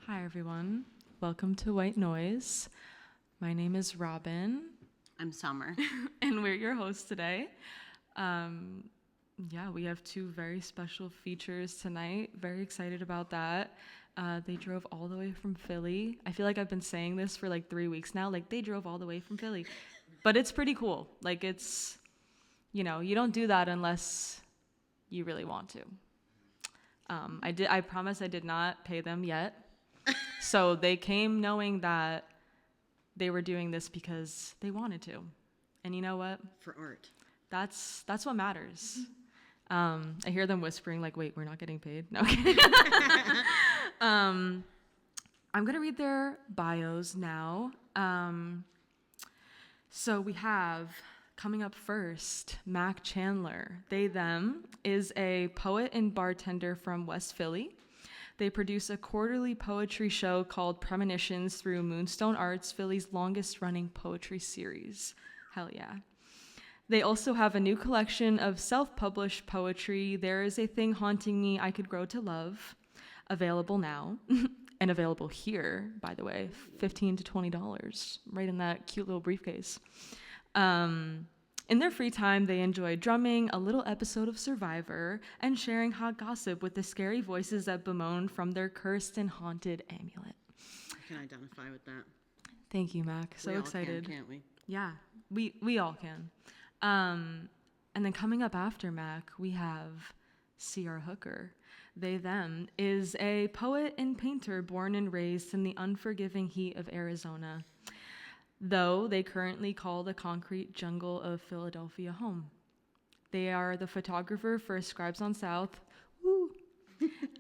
Hi, everyone. Welcome to White Noise. My name is Robyn. I'm Summer. And we're your hosts today. We have two very special features tonight. Very excited about that. They drove all the way from Philly. I feel like I've been saying this for like 3 weeks now. Like, they drove all the way from Philly. But it's pretty cool. Like, it's, you don't do that unless you really want to. I promise I did not pay them yet. So they came knowing that they were doing this because they wanted to. And you know what? For art. That's what matters. I hear them whispering like, wait, we're not getting paid? No, okay. I'm going to read their bios now. So we have, coming up first, Mac Chandler. They, them, is a poet and bartender from West Philly. They produce a quarterly poetry show called Premonitions through Moonstone Arts, Philly's longest-running poetry series. Hell yeah. They also have a new collection of self-published poetry, There Is a Thing Haunting Me I Could Grow to Love, available now, and available here, by the way, $15 to $20, right in that cute little briefcase. In their free time, they enjoy drumming, a little episode of Survivor, and sharing hot gossip with the scary voices that bemoan from their cursed and haunted amulet. I can identify with that. Thank you, Mac. So we excited. All can, can't we? Yeah, we all can. And then coming up after Mac, we have C.R. Hooker. They, them, is a poet and painter born and raised in the unforgiving heat of Arizona, though they currently call the concrete jungle of Philadelphia home. They are the photographer for Scribes on South, woo,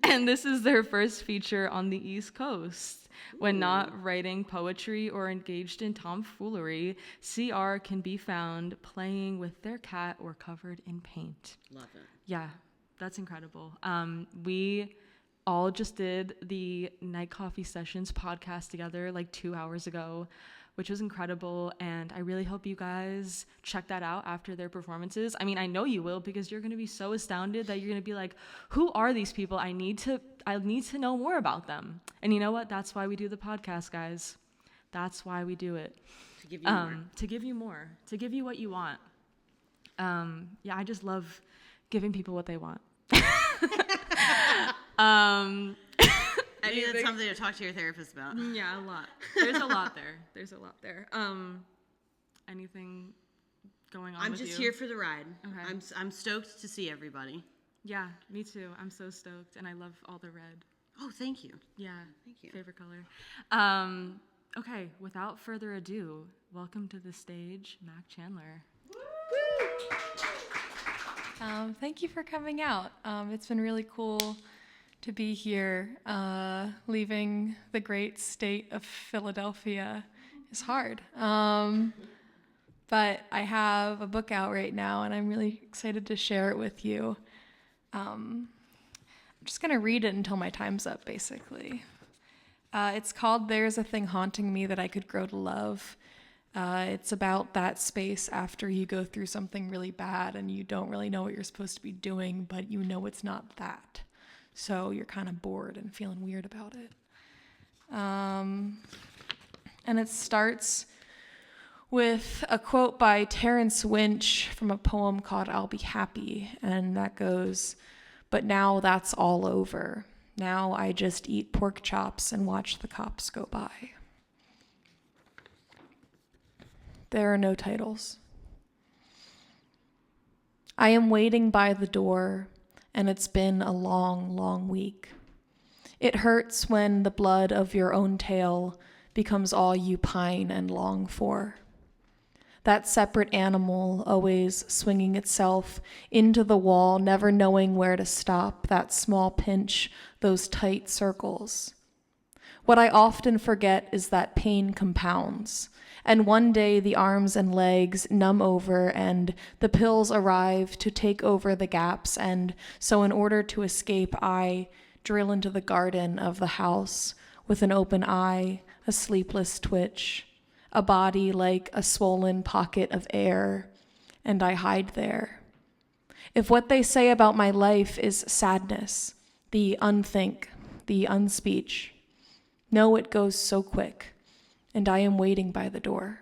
and this is their first feature on the East Coast. When not writing poetry or engaged in tomfoolery, CR can be found playing with their cat or covered in paint. Love it. Yeah, that's incredible. We all just did the Night Coffee Sessions podcast together like 2 hours ago, which was incredible, and I really hope you guys check that out after their performances. I mean, I know you will, because you're going to be so astounded that you're going to be like, who are these people? I need to know more about them. And you know what? That's why we do the podcast, guys. That's why we do it. To give you more. To give you more. To give you what you want. I just love giving people what they want. I think that's something to talk to your therapist about. Yeah, a lot. There's a lot there. Anything going on I'm with just you? here for the ride. Okay. I'm stoked to see everybody. Yeah, me too. I'm so stoked, and I love all the red. Oh, thank you. Yeah, Thank you. favorite color. Okay, without further ado, welcome to the stage, Mac Chandler. Thank you for coming out. It's been really cool to be here. Leaving the great state of Philadelphia is hard. But I have a book out right now, and I'm really excited to share it with you. I'm just going to read it until my time's up, basically. It's called There's a Thing Haunting Me That I Could Grow to Love. It's about that space after you go through something really bad and you don't really know what you're supposed to be doing, but you know it's not that. So you're kind of bored and feeling weird about it. And it starts with a quote by Terrence Winch from a poem called I'll Be Happy. And that goes, "But now that's all over. Now I just eat pork chops and watch the cops go by." There are no titles. I am waiting by the door, and it's been a long, long week. It hurts when the blood of your own tail becomes all you pine and long for. That separate animal always swinging itself into the wall, never knowing where to stop, that small pinch, those tight circles. What I often forget is that pain compounds, and one day the arms and legs numb over and the pills arrive to take over the gaps, and so in order to escape, I drill into the garden of the house with an open eye, a sleepless twitch, a body like a swollen pocket of air, and I hide there. If what they say about my life is sadness, the unthink, the unspeech, No, it goes so quick, and I am waiting by the door.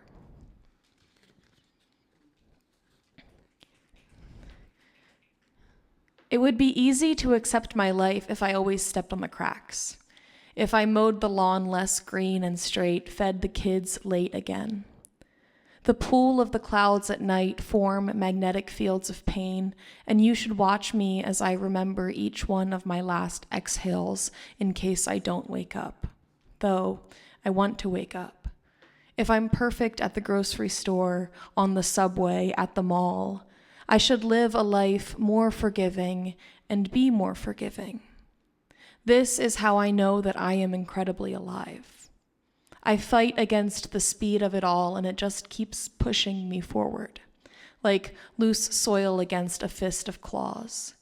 It would be easy to accept my life if I always stepped on the cracks, if I mowed the lawn less green and straight, fed the kids late again. The pool of the clouds at night form magnetic fields of pain, and you should watch me as I remember each one of my last exhales in case I don't wake up. Though I want to wake up. If I'm perfect at the grocery store, on the subway, at the mall, I should live a life more forgiving and be more forgiving. This is how I know that I am incredibly alive. I fight against the speed of it all, and it just keeps pushing me forward, like loose soil against a fist of claws.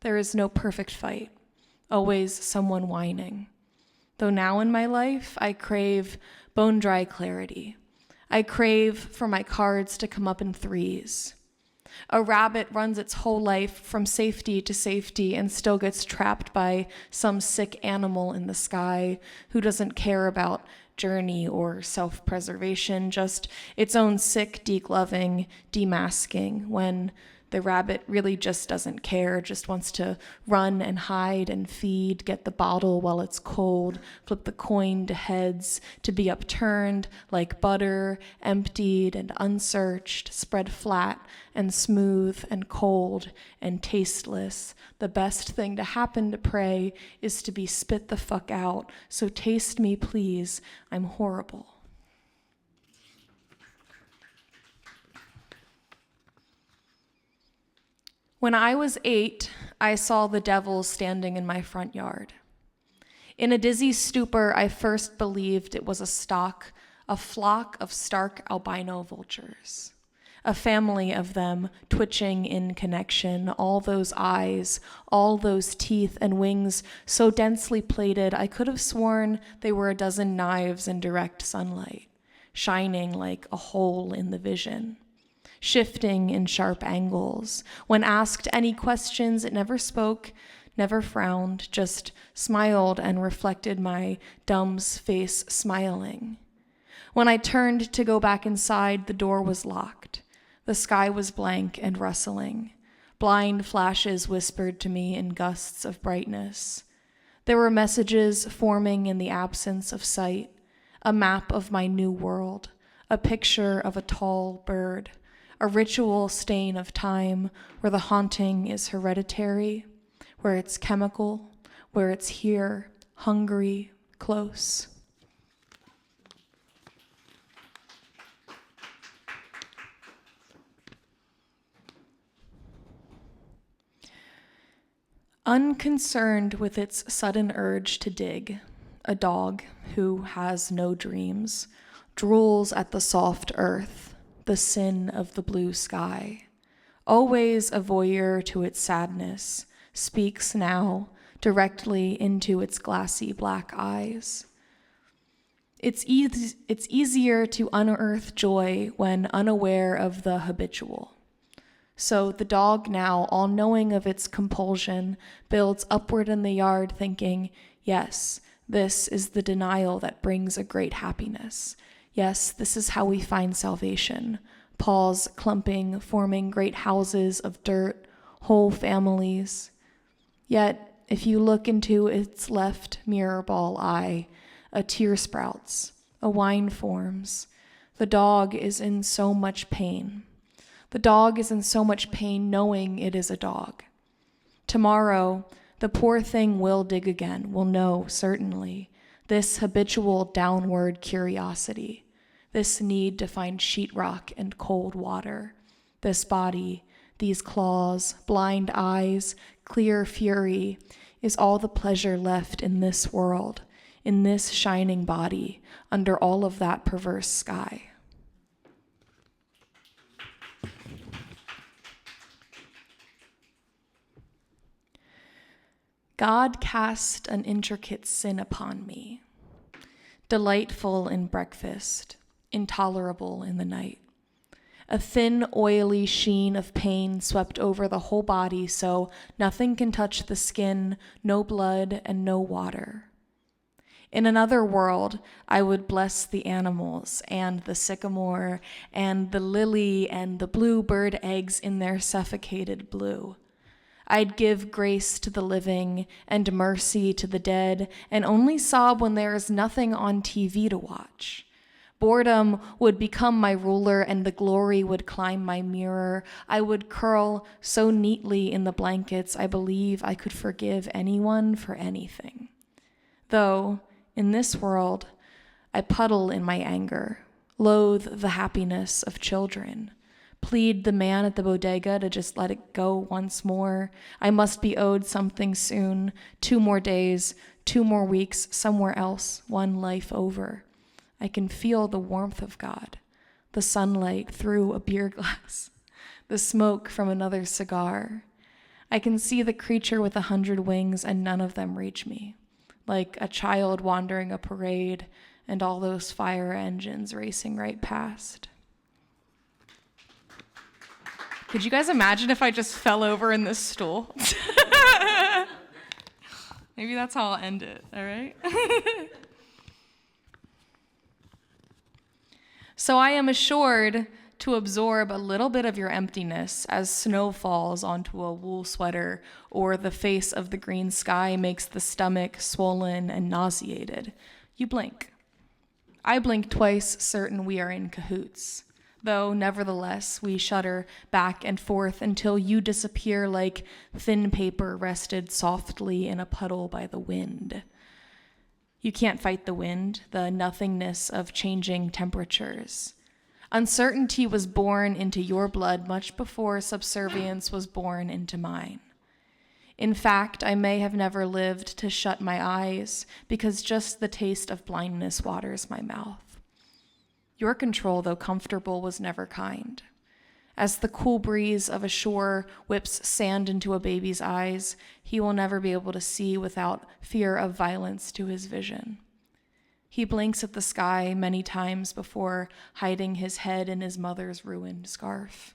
There is no perfect fight, always someone whining. Though now in my life, I crave bone-dry clarity. I crave for my cards to come up in threes. A rabbit runs its whole life from safety to safety and still gets trapped by some sick animal in the sky who doesn't care about journey or self-preservation, just its own sick degloving, demasking, when the rabbit really just doesn't care, just wants to run and hide and feed, get the bottle while it's cold, flip the coin to heads, to be upturned like butter, emptied and unsearched, spread flat and smooth and cold and tasteless. The best thing to happen to prey is to be spit the fuck out, so taste me, please. I'm horrible. When I was 8, I saw the devil standing in my front yard. In a dizzy stupor, I first believed it was a flock of stark albino vultures. A family of them twitching in connection, all those eyes, all those teeth and wings so densely plated, I could have sworn they were a dozen knives in direct sunlight, shining like a hole in the vision. Shifting in sharp angles. When asked any questions, it never spoke, never frowned, just smiled and reflected my dumb's face smiling. When I turned to go back inside, the door was locked. The sky was blank and rustling. Blind flashes whispered to me in gusts of brightness. There were messages forming in the absence of sight, a map of my new world, a picture of a tall bird, a ritual stain of time where the haunting is hereditary, where it's chemical, where it's here, hungry, close. Unconcerned with its sudden urge to dig, a dog who has no dreams drools at the soft earth, the sin of the blue sky. Always a voyeur to its sadness, speaks now directly into its glassy black eyes. It's easier to unearth joy when unaware of the habitual. So the dog now, all knowing of its compulsion, builds upward in the yard thinking, yes, this is the denial that brings a great happiness. Yes, this is how we find salvation. Paws clumping, forming great houses of dirt, whole families. Yet, if you look into its left mirror ball eye, a tear sprouts, a whine forms. The dog is in so much pain. The dog is in so much pain knowing it is a dog. Tomorrow, the poor thing will dig again, will know, certainly, this habitual downward curiosity, this need to find sheetrock and cold water, this body, these claws, blind eyes, clear fury, is all the pleasure left in this world, in this shining body, under all of that perverse sky. God cast an intricate sin upon me, delightful in breakfast, intolerable in the night. A thin, oily sheen of pain swept over the whole body so nothing can touch the skin, no blood and no water. In another world, I would bless the animals and the sycamore and the lily and the bluebird eggs in their suffocated blue. I'd give grace to the living and mercy to the dead and only sob when there is nothing on TV to watch. Boredom would become my ruler and the glory would climb my mirror. I would curl so neatly in the blankets I believe I could forgive anyone for anything. Though, in this world, I puddle in my anger, loathe the happiness of children, plead the man at the bodega to just let it go once more. I must be owed something soon, 2 more days, 2 more weeks, somewhere else, one life over. I can feel the warmth of God, the sunlight through a beer glass, the smoke from another cigar. I can see the creature with 100 wings and none of them reach me, like a child wandering a parade and all those fire engines racing right past. Could you guys imagine if I just fell over in this stool? Maybe that's how I'll end it, all right? So I am assured to absorb a little bit of your emptiness as snow falls onto a wool sweater or the face of the green sky makes the stomach swollen and nauseated. You blink. I blink twice, certain we are in cahoots, though nevertheless we shudder back and forth until you disappear like thin paper rested softly in a puddle by the wind. You can't fight the wind, the nothingness of changing temperatures. Uncertainty was born into your blood much before subservience was born into mine. In fact, I may have never lived to shut my eyes because just the taste of blindness waters my mouth. Your control, though comfortable, was never kind. As the cool breeze of a shore whips sand into a baby's eyes, he will never be able to see without fear of violence to his vision. He blinks at the sky many times before hiding his head in his mother's ruined scarf.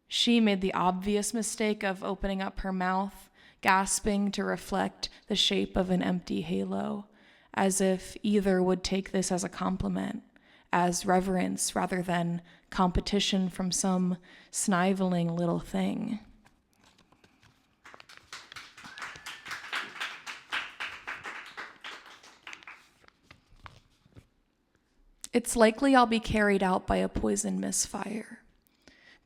She made the obvious mistake of opening up her mouth, gasping to reflect the shape of an empty halo, as if either would take this as a compliment, as reverence rather than competition from some sniveling little thing. It's likely I'll be carried out by a poison misfire,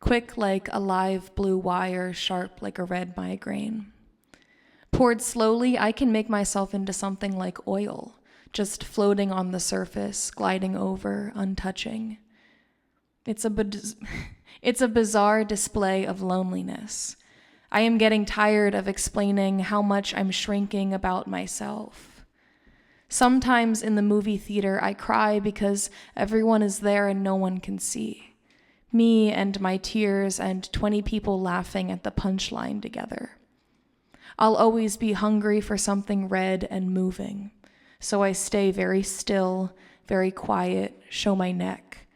quick like a live blue wire, sharp like a red migraine. Poured slowly, I can make myself into something like oil, just floating on the surface, gliding over, untouching. It's a bizarre display of loneliness. I am getting tired of explaining how much I'm shrinking about myself. Sometimes in the movie theater, I cry because everyone is there and no one can see. Me and my tears and 20 people laughing at the punchline together. I'll always be hungry for something red and moving, so I stay very still, very quiet, show my neck.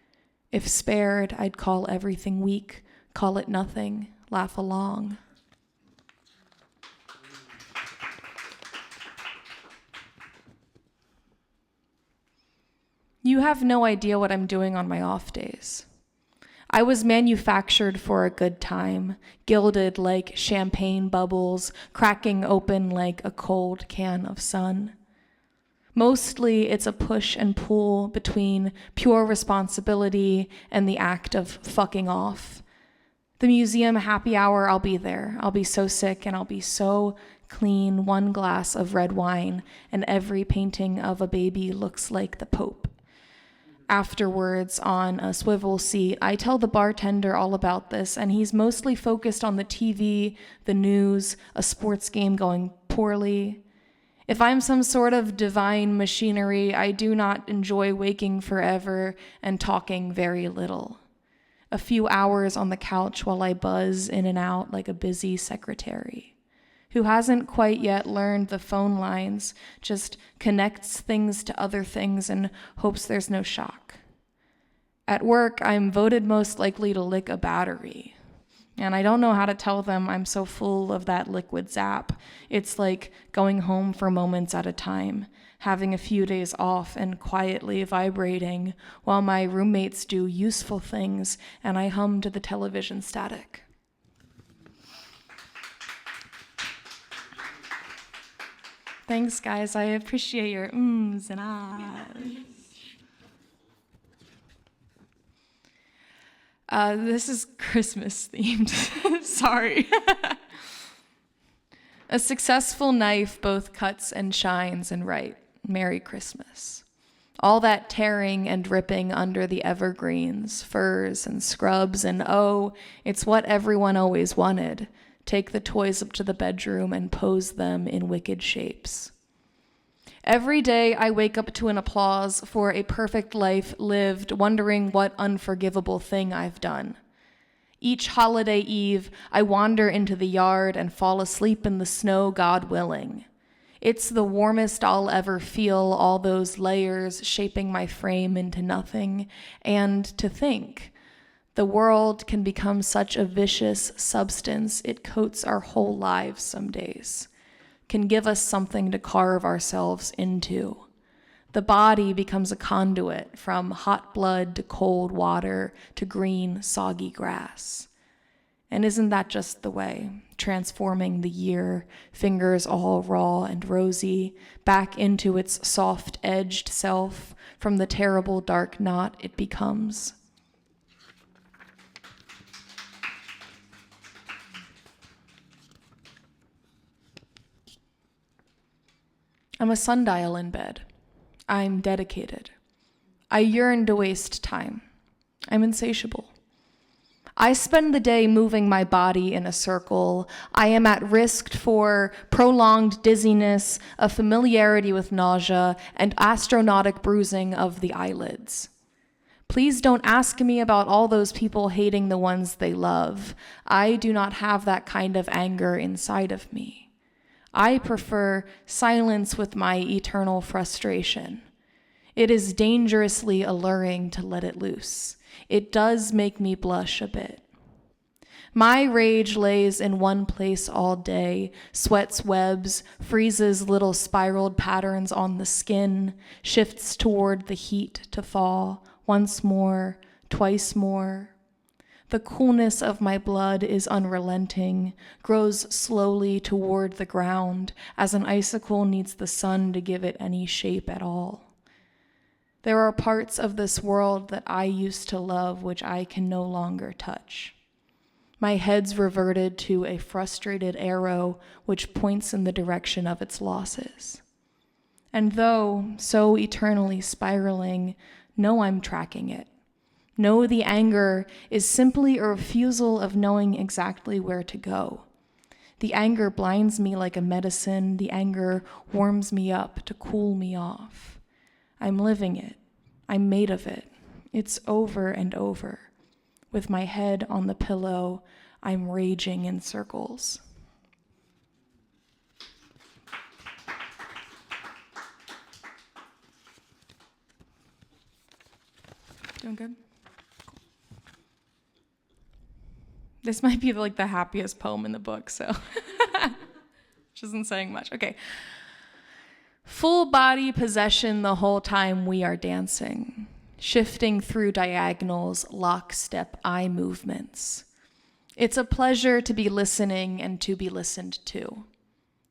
If spared, I'd call everything weak, call it nothing, laugh along. You have no idea what I'm doing on my off days. I was manufactured for a good time, gilded like champagne bubbles, cracking open like a cold can of sun. Mostly it's a push and pull between pure responsibility and the act of fucking off. The museum happy hour, I'll be there. I'll be so sick and I'll be so clean, 1 glass of red wine, and every painting of a baby looks like the Pope. Afterwards, on a swivel seat, I tell the bartender all about this, and he's mostly focused on the TV, the news, a sports game going poorly. If I'm some sort of divine machinery, I do not enjoy waking forever and talking very little. A few hours on the couch while I buzz in and out like a busy secretary who hasn't quite yet learned the phone lines, just connects things to other things and hopes there's no shock. At work, I'm voted most likely to lick a battery. And I don't know how to tell them I'm so full of that liquid zap. It's like going home for moments at a time, having a few days off and quietly vibrating while my roommates do useful things and I hum to the television static. Thanks, guys. I appreciate your ums and ahs. This is Christmas themed. Sorry. A successful knife both cuts and shines and right. Merry Christmas. All that tearing and ripping under the evergreens, firs and scrubs, and oh, it's what everyone always wanted. Take the toys up to the bedroom and pose them in wicked shapes. Every day I wake up to an applause for a perfect life lived, wondering what unforgivable thing I've done. Each holiday eve, I wander into the yard and fall asleep in the snow, God willing. It's the warmest I'll ever feel, all those layers shaping my frame into nothing. And to think, the world can become such a vicious substance, it coats our whole lives some days, can give us something to carve ourselves into. The body becomes a conduit from hot blood to cold water to green, soggy grass. And isn't that just the way, transforming the year, fingers all raw and rosy, back into its soft-edged self from the terrible dark knot it becomes? I'm a sundial in bed. I'm dedicated. I yearn to waste time. I'm insatiable. I spend the day moving my body in a circle. I am at risk for prolonged dizziness, a familiarity with nausea, and astronautic bruising of the eyelids. Please don't ask me about all those people hating the ones they love. I do not have that kind of anger inside of me. I prefer silence with my eternal frustration. It is dangerously alluring to let it loose. It does make me blush a bit. My rage lays in one place all day, sweats webs, freezes little spiraled patterns on the skin, shifts toward the heat to fall, once more, twice more. The coolness of my blood is unrelenting, grows slowly toward the ground, as an icicle needs the sun to give it any shape at all. There are parts of this world that I used to love which I can no longer touch. My head's reverted to a frustrated arrow which points in the direction of its losses. And though so eternally spiraling, know I'm tracking it. Know the anger is simply a refusal of knowing exactly where to go. The anger blinds me like a medicine. The anger warms me up to cool me off. I'm living it. I'm made of it. It's over and over. With my head on the pillow, I'm raging in circles. Doing good? This might be like the happiest poem in the book, so which isn't saying much. Okay. Full body possession the whole time we are dancing, shifting through diagonals, lockstep eye movements. It's a pleasure to be listening and to be listened to.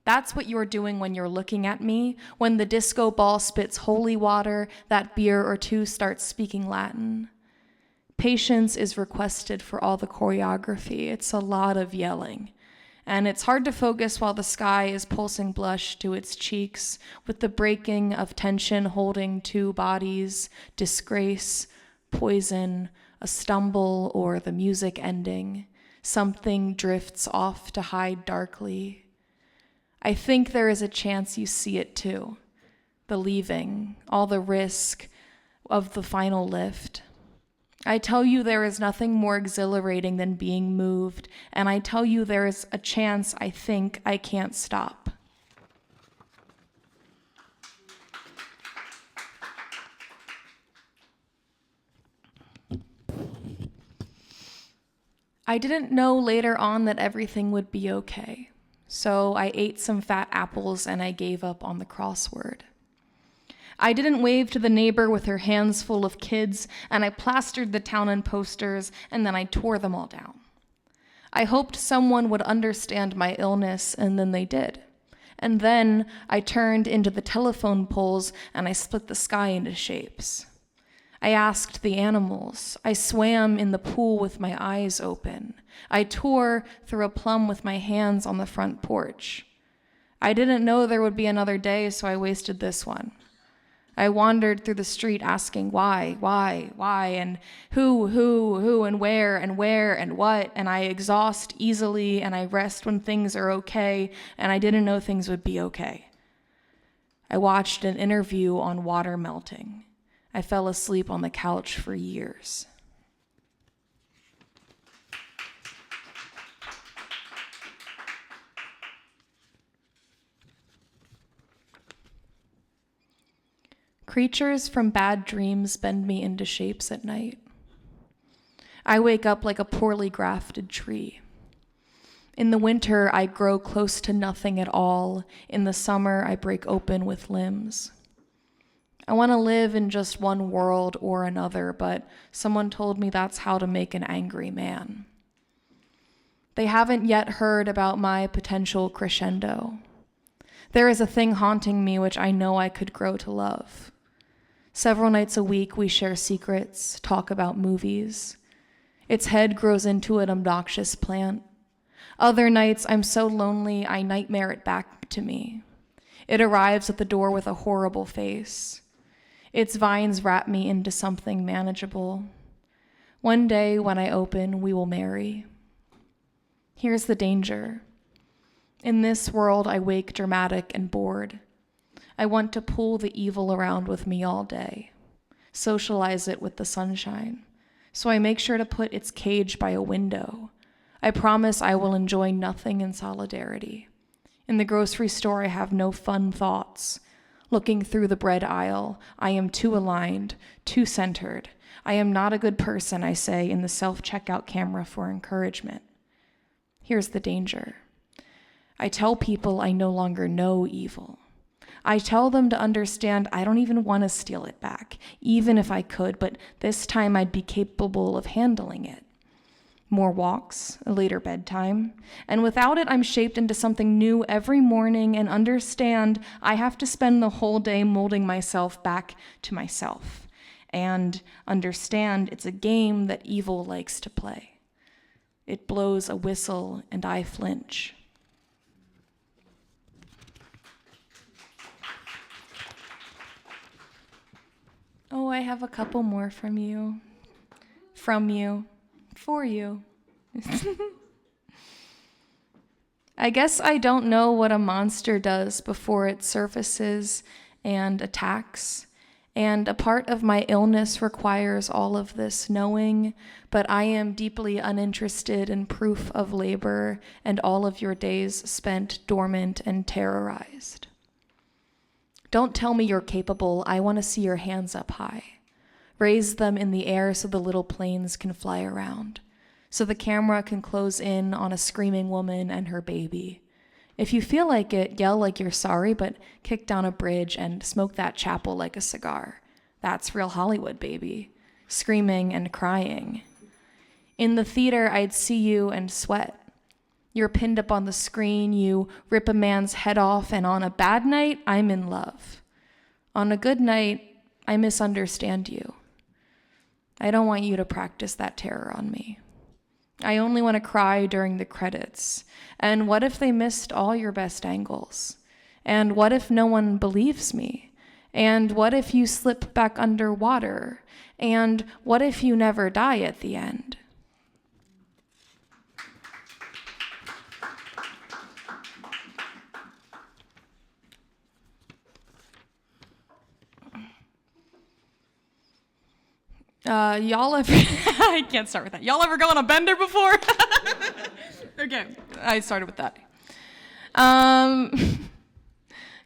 That's what you're doing when you're looking at me. When the disco ball spits holy water, that beer or two starts speaking Latin. Patience is requested for all the choreography. It's a lot of yelling. And it's hard to focus while the sky is pulsing blush to its cheeks with the breaking of tension holding two bodies, disgrace, poison, a stumble, or the music ending. Something drifts off to hide darkly. I think there is a chance you see it too. The leaving, all the risk of the final lift. I tell you there is nothing more exhilarating than being moved, and I tell you there is a chance I think I can't stop. I didn't know later on that everything would be okay, so I ate some fat apples and I gave up on the crossword. I didn't wave to the neighbor with her hands full of kids, and I plastered the town in posters, and then I tore them all down. I hoped someone would understand my illness, and then they did. And then I turned into the telephone poles, and I split the sky into shapes. I asked the animals. I swam in the pool with my eyes open. I tore through a plum with my hands on the front porch. I didn't know there would be another day, so I wasted this one. I wandered through the street asking why, and who, and where, and what, and I exhaust easily, and I rest when things are okay, and I didn't know things would be okay. I watched an interview on water melting. I fell asleep on the couch for years. Creatures from bad dreams bend me into shapes at night. I wake up like a poorly grafted tree. In the winter, I grow close to nothing at all. In the summer, I break open with limbs. I want to live in just one world or another, but someone told me that's how to make an angry man. They haven't yet heard about my potential crescendo. There is a thing haunting me which I know I could grow to love. Several nights a week, we share secrets, talk about movies. Its head grows into an obnoxious plant. Other nights, I'm so lonely, I nightmare it back to me. It arrives at the door with a horrible face. Its vines wrap me into something manageable. One day, when I open, we will marry. Here's the danger. In this world, I wake dramatic and bored. I want to pull the evil around with me all day, socialize it with the sunshine. So I make sure to put its cage by a window. I promise I will enjoy nothing in solidarity. In the grocery store, I have no fun thoughts. Looking through the bread aisle, I am too aligned, too centered. I am not a good person, I say in the self-checkout camera for encouragement. Here's the danger. I tell people I no longer know evil. I tell them to understand I don't even want to steal it back, even if I could, but this time I'd be capable of handling it. More walks, a later bedtime, and without it I'm shaped into something new every morning and understand I have to spend the whole day molding myself back to myself and understand it's a game that evil likes to play. It blows a whistle and I flinch. Oh, I have a couple more from you, for you. I guess I don't know what a monster does before it surfaces and attacks, and a part of my illness requires all of this knowing, but I am deeply uninterested in proof of labor and all of your days spent dormant and terrorized. Don't tell me you're capable. I want to see your hands up high. Raise them in the air so the little planes can fly around, so the camera can close in on a screaming woman and her baby. If you feel like it, yell like you're sorry, but kick down a bridge and smoke that chapel like a cigar. That's real Hollywood, baby. Screaming and crying. In the theater, I'd see you and sweat. You're pinned up on the screen, you rip a man's head off, and on a bad night, I'm in love. On a good night, I misunderstand you. I don't want you to practice that terror on me. I only want to cry during the credits. And what if they missed all your best angles? And what if no one believes me? And what if you slip back underwater? And what if you never die at the end? Y'all ever, I can't start with that. Y'all ever go on a bender before? Okay, I started with that.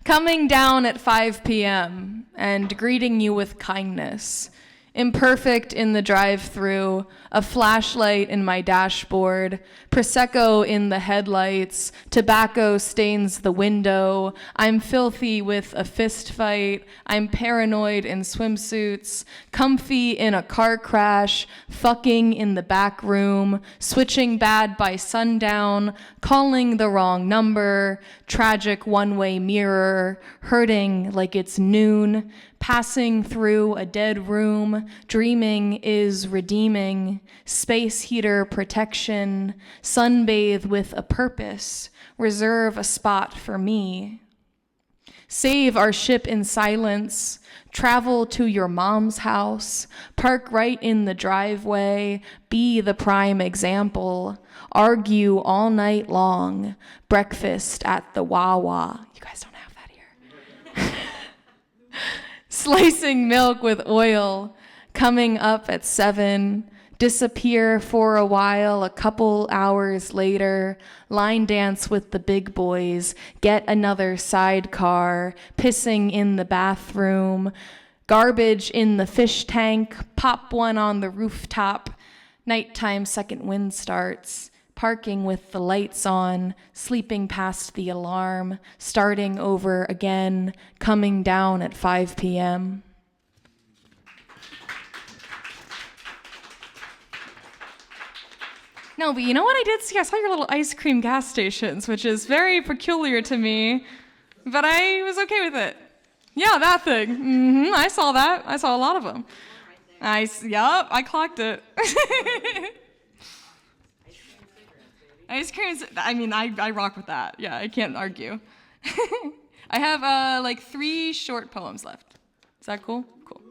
Coming down at 5 p.m. and greeting you with kindness Imperfect in the drive-thru, a flashlight in my dashboard, Prosecco in the headlights, tobacco stains the window, I'm filthy with a fist fight, I'm paranoid in swimsuits, comfy in a car crash, fucking in the back room, switching bad by sundown, calling the wrong number, tragic one-way mirror, hurting like it's noon, passing through a dead room, dreaming is redeeming, space heater protection, sunbathe with a purpose, reserve a spot for me. Save our ship in silence, travel to your mom's house, park right in the driveway, be the prime example, argue all night long, breakfast at the Wawa. You guys don't have that here. Slicing milk with oil, coming up at 7, disappear for a while, a couple hours later, line dance with the big boys, get another sidecar, pissing in the bathroom, garbage in the fish tank, pop one on the rooftop, nighttime second wind starts, parking with the lights on, sleeping past the alarm, starting over again, coming down at 5 p.m. No, but you know what I did see? I saw your little ice cream gas stations, which is very peculiar to me, but I was okay with it. Yeah, that thing. I saw that. I saw a lot of them. Yup, I clocked it. Ice cream, I mean, I rock with that. Yeah, I can't argue. I have like 3 short poems left. Is that cool? Cool.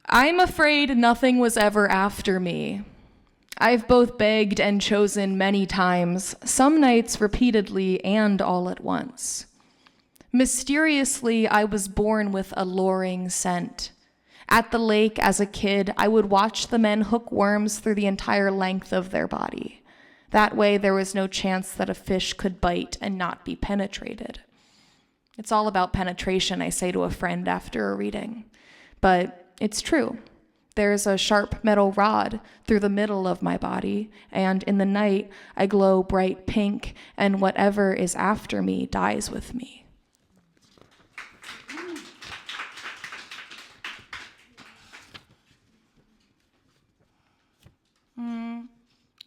I'm afraid nothing was ever after me. I've both begged and chosen many times, some nights repeatedly and all at once. Mysteriously, I was born with a luring scent. At the lake as a kid, I would watch the men hook worms through the entire length of their body. That way, there was no chance that a fish could bite and not be penetrated. It's all about penetration, I say to a friend after a reading. But it's true. There's a sharp metal rod through the middle of my body, and in the night, I glow bright pink, and whatever is after me dies with me.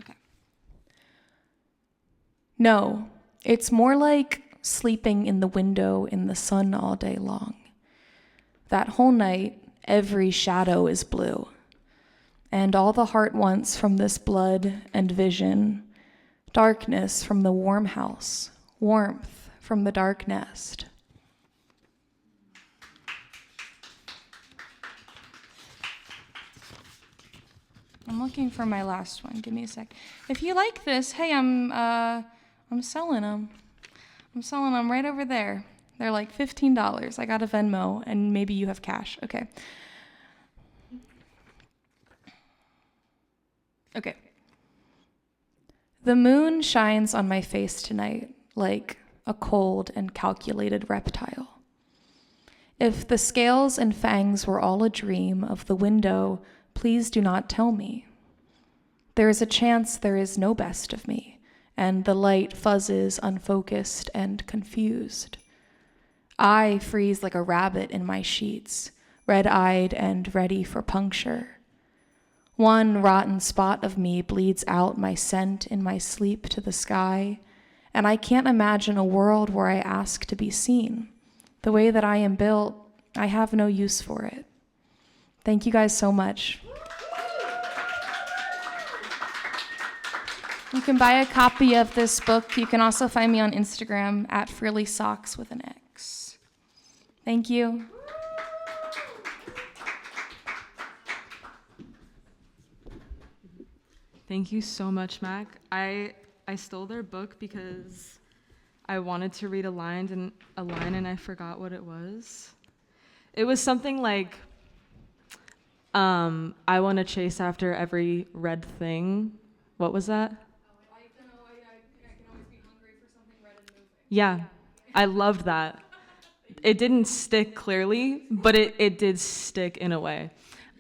Okay. No, it's more like sleeping in the window in the sun all day long. That whole night, every shadow is blue, and all the heart wants from this blood and vision, darkness from the warm house, warmth from the dark nest. I'm looking for my last one. Give me a sec. If you like this, hey, I'm selling them. I'm selling them right over there. They're like $15. I got a Venmo, and maybe you have cash. Okay. Okay. The moon shines on my face tonight like a cold and calculated reptile. If the scales and fangs were all a dream of the window, please do not tell me. There is a chance there is no best of me, and the light fuzzes unfocused and confused. I freeze like a rabbit in my sheets, red-eyed and ready for puncture. One rotten spot of me bleeds out my scent in my sleep to the sky, and I can't imagine a world where I ask to be seen. The way that I am built, I have no use for it. Thank you guys so much. You can buy a copy of this book. You can also find me on Instagram at FrillySocks with an X. Thank you. Thank you so much, Mac. I stole their book because I wanted to read a line and I forgot what it was. It was something like, I want to chase after every red thing. What was that? I can always be hungry for something red and moving. Yeah, I loved that. it didn't stick clearly, but it did stick in a way.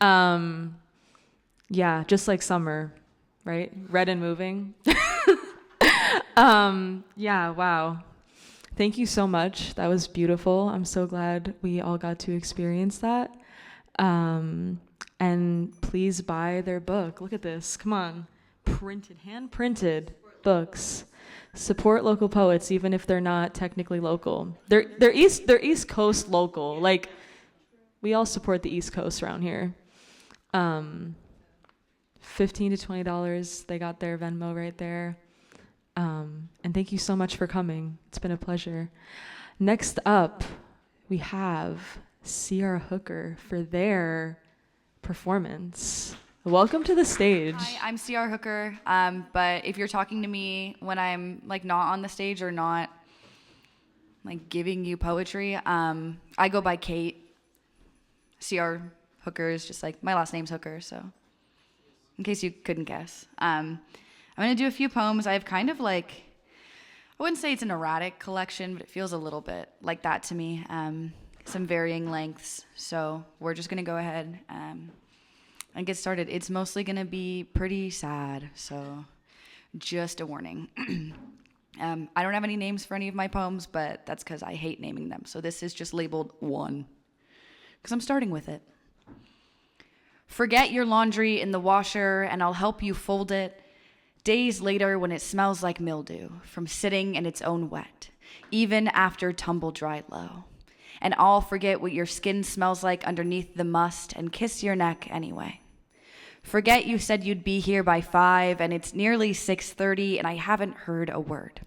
Yeah, just like summer, right? Red and moving. Yeah, wow. Thank you so much. That was beautiful. I'm so glad we all got to experience that. And please buy their book. Look at this. Come on. Hand printed books. Support local poets, even if they're not technically local. They're East Coast local. Like, we all support the East Coast around here. $15 to $20. They got their Venmo right there. And thank you so much for coming. It's been a pleasure. Next up, we have Sierra Hooker for their performance. Welcome to the stage. Hi, I'm Sierra Hooker. But if you're talking to me when I'm like not on the stage or not like giving you poetry, I go by Kate. Sierra Hooker is just like my last name's Hooker, so in case you couldn't guess. I'm gonna do a few poems. I have kind of like, I wouldn't say it's an erratic collection, but it feels a little bit like that to me. Some varying lengths. So we're just gonna go ahead and get started. It's mostly gonna be pretty sad, so just a warning. I don't have any names for any of my poems, but that's because I hate naming them. So this is just labeled 1, because I'm starting with it. Forget your laundry in the washer, and I'll help you fold it. Days later, when it smells like mildew from sitting in its own wet, even after tumble dried low. And I'll forget what your skin smells like underneath the must and kiss your neck anyway. Forget you said you'd be here by 5 and it's nearly 6:30 and I haven't heard a word.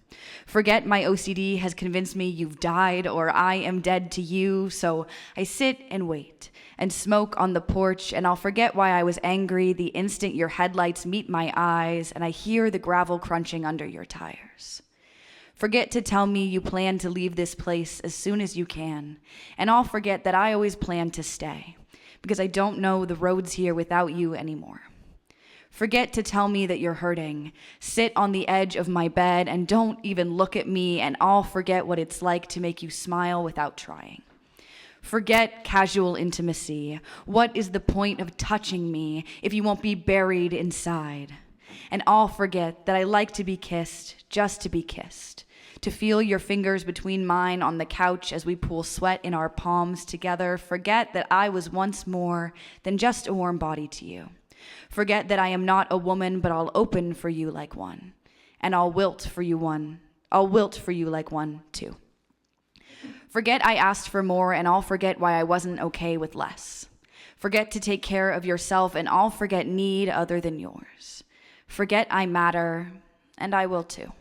Forget my OCD has convinced me you've died or I am dead to you, so I sit and wait and smoke on the porch, and I'll forget why I was angry the instant your headlights meet my eyes and I hear the gravel crunching under your tires. Forget to tell me you plan to leave this place as soon as you can, and I'll forget that I always plan to stay, because I don't know the roads here without you anymore. Forget to tell me that you're hurting. Sit on the edge of my bed and don't even look at me, and I'll forget what it's like to make you smile without trying. Forget casual intimacy. What is the point of touching me if you won't be buried inside? And I'll forget that I like to be kissed, just to be kissed. To feel your fingers between mine on the couch as we pool sweat in our palms together. Forget that I was once more than just a warm body to you. Forget that I am not a woman, but I'll open for you like one. And I'll wilt for you like one too. Forget I asked for more, and I'll forget why I wasn't okay with less. Forget to take care of yourself, and I'll forget need other than yours. Forget I matter, and I will too.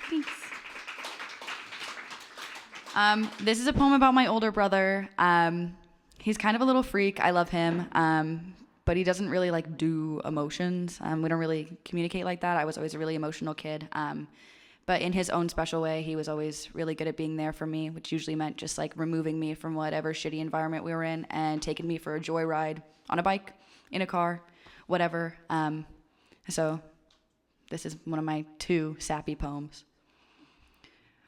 Thank you. Thanks. This is a poem about my older brother. He's kind of a little freak. I love him, but he doesn't really like do emotions. We don't really communicate like that. I was always a really emotional kid. But in his own special way, he was always really good at being there for me, which usually meant just like removing me from whatever shitty environment we were in and taking me for a joyride on a bike, in a car, whatever. So this is one of my 2 sappy poems.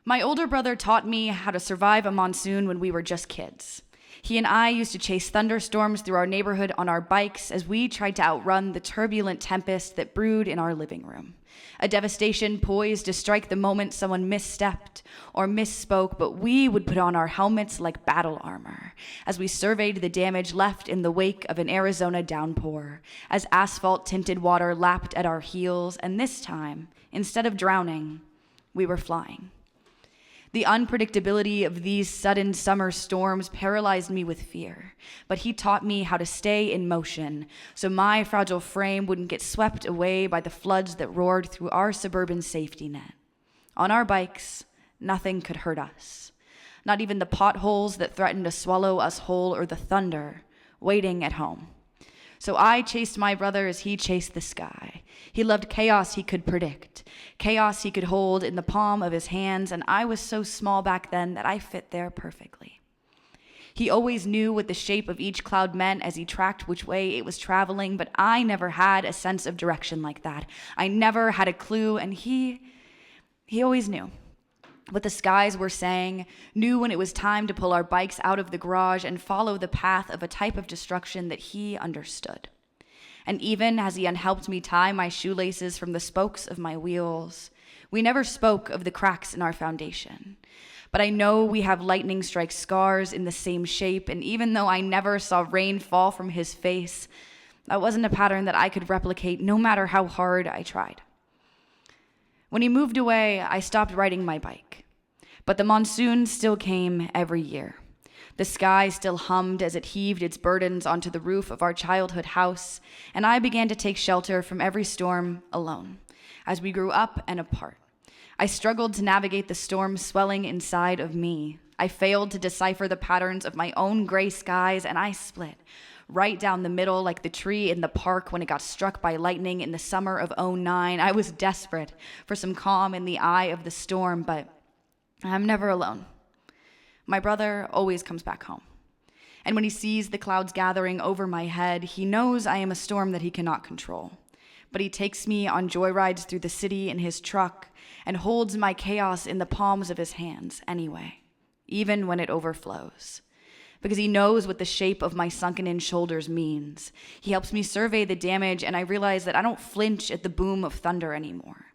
My older brother taught me how to survive a monsoon when we were just kids. He and I used to chase thunderstorms through our neighborhood on our bikes as we tried to outrun the turbulent tempest that brewed in our living room. A devastation poised to strike the moment someone misstepped or misspoke, but we would put on our helmets like battle armor as we surveyed the damage left in the wake of an Arizona downpour, as asphalt-tinted water lapped at our heels, and this time, instead of drowning, we were flying. The unpredictability of these sudden summer storms paralyzed me with fear, but he taught me how to stay in motion so my fragile frame wouldn't get swept away by the floods that roared through our suburban safety net. On our bikes, nothing could hurt us, not even the potholes that threatened to swallow us whole or the thunder waiting at home. So I chased my brother as he chased the sky. He loved chaos he could predict, chaos he could hold in the palm of his hands, and I was so small back then that I fit there perfectly. He always knew what the shape of each cloud meant as he tracked which way it was traveling, but I never had a sense of direction like that. I never had a clue, and he He always knew what the skies were saying, knew when it was time to pull our bikes out of the garage and follow the path of a type of destruction that he understood. And even as he unhelped me tie my shoelaces from the spokes of my wheels, we never spoke of the cracks in our foundation. But I know we have lightning strike scars in the same shape, and even though I never saw rain fall from his face, that wasn't a pattern that I could replicate no matter how hard I tried. When he moved away, I stopped riding my bike. But the monsoon still came every year. The sky still hummed as it heaved its burdens onto the roof of our childhood house, and I began to take shelter from every storm alone, as we grew up and apart. I struggled to navigate the storm swelling inside of me. I failed to decipher the patterns of my own gray skies, and I split right down the middle like the tree in the park when it got struck by lightning in the summer of '09. I was desperate for some calm in the eye of the storm, but I'm never alone. My brother always comes back home. And when he sees the clouds gathering over my head, he knows I am a storm that he cannot control. But he takes me on joyrides through the city in his truck and holds my chaos in the palms of his hands anyway, even when it overflows. Because he knows what the shape of my sunken-in shoulders means. He helps me survey the damage, and I realize that I don't flinch at the boom of thunder anymore.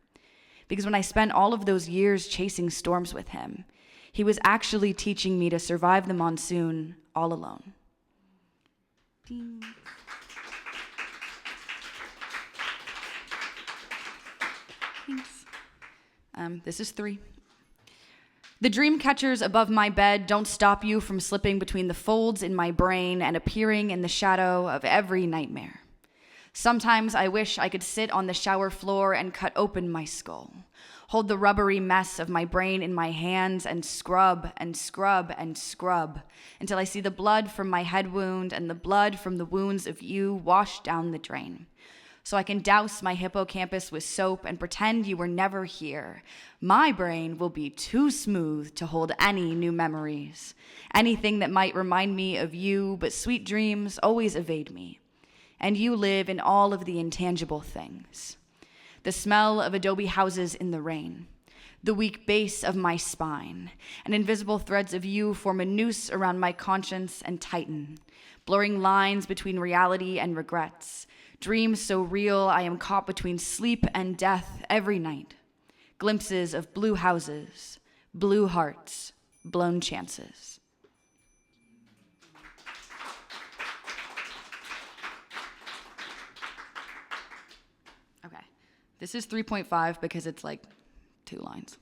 Because when I spent all of those years chasing storms with him, he was actually teaching me to survive the monsoon all alone. Ding. Thanks. This is 3. The dream catchers above my bed don't stop you from slipping between the folds in my brain and appearing in the shadow of every nightmare. Sometimes I wish I could sit on the shower floor and cut open my skull, hold the rubbery mess of my brain in my hands and scrub and scrub and scrub until I see the blood from my head wound and the blood from the wounds of you wash down the drain. So I can douse my hippocampus with soap and pretend you were never here. My brain will be too smooth to hold any new memories, anything that might remind me of you, but sweet dreams always evade me. And you live in all of the intangible things. The smell of adobe houses in the rain, the weak base of my spine, and invisible threads of you form a noose around my conscience and tighten, blurring lines between reality and regrets. Dreams so real I am caught between sleep and death every night. Glimpses of blue houses, blue hearts, blown chances. Okay, this is 3.5 because it's like 2 lines.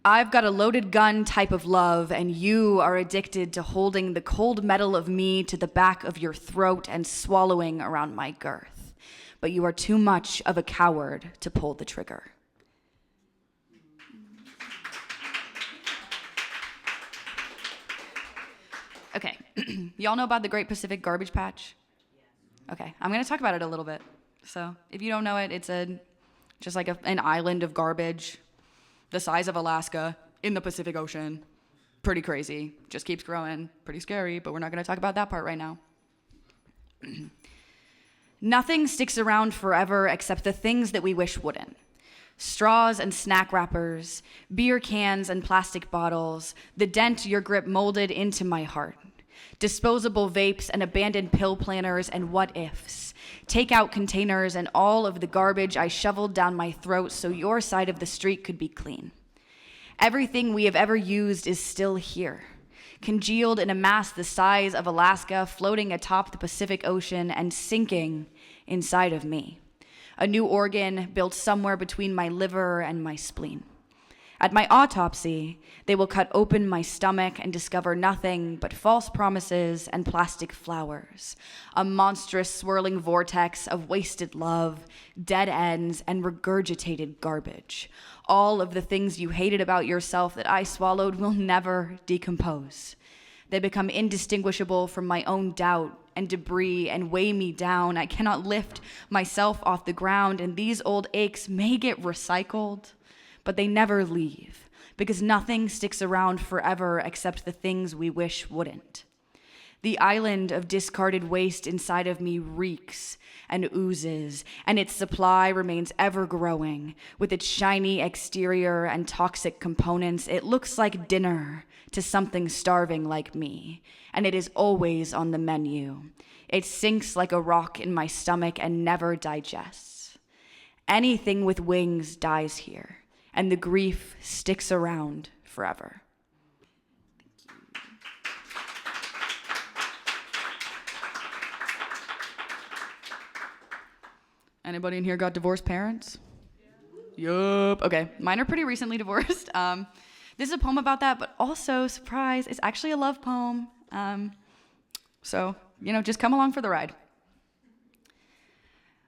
I've got a loaded gun type of love, and you are addicted to holding the cold metal of me to the back of your throat and swallowing around my girth. But you are too much of a coward to pull the trigger. Okay, y'all know about the Great Pacific Garbage Patch? Okay, I'm gonna talk about it a little bit. So if you don't know it, it's just like an island of garbage the size of Alaska in the Pacific Ocean. Pretty crazy. Just keeps growing. Pretty scary, but we're not going to talk about that part right now. Nothing sticks around forever except the things that we wish wouldn't. Straws and snack wrappers, beer cans and plastic bottles, the dent your grip molded into my heart. Disposable vapes and abandoned pill planners and what-ifs. Takeout containers and all of the garbage I shoveled down my throat so your side of the street could be clean. Everything we have ever used is still here, congealed in a mass the size of Alaska, floating atop the Pacific Ocean and sinking inside of me. A new organ built somewhere between my liver and my spleen. At my autopsy, they will cut open my stomach and discover nothing but false promises and plastic flowers, a monstrous swirling vortex of wasted love, dead ends, and regurgitated garbage. All of the things you hated about yourself that I swallowed will never decompose. They become indistinguishable from my own doubt and debris and weigh me down. I cannot lift myself off the ground, and these old aches may get recycled, but they never leave, because nothing sticks around forever except the things we wish wouldn't. The island of discarded waste inside of me reeks and oozes, and its supply remains ever growing. With its shiny exterior and toxic components, it looks like dinner to something starving like me, and it is always on the menu. It sinks like a rock in my stomach and never digests. Anything with wings dies here, and the grief sticks around forever. Anybody in here got divorced parents? Yup. Okay, mine are pretty recently divorced. This is a poem about that, but also, surprise, it's actually a love poem. So, just come along for the ride.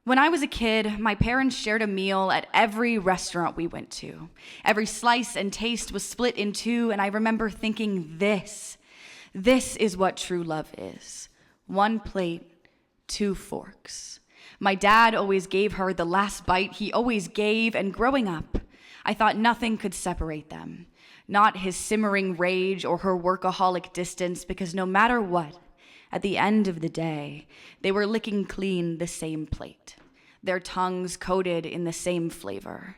When I was a kid, my parents shared a meal at every restaurant we went to. Every slice and taste was split in two, and I remember thinking, this is what true love is. One plate, two forks. My dad always gave her the last bite he always gave, and growing up, I thought nothing could separate them. Not his simmering rage or her workaholic distance, because no matter what, at the end of the day, they were licking clean the same plate, their tongues coated in the same flavor.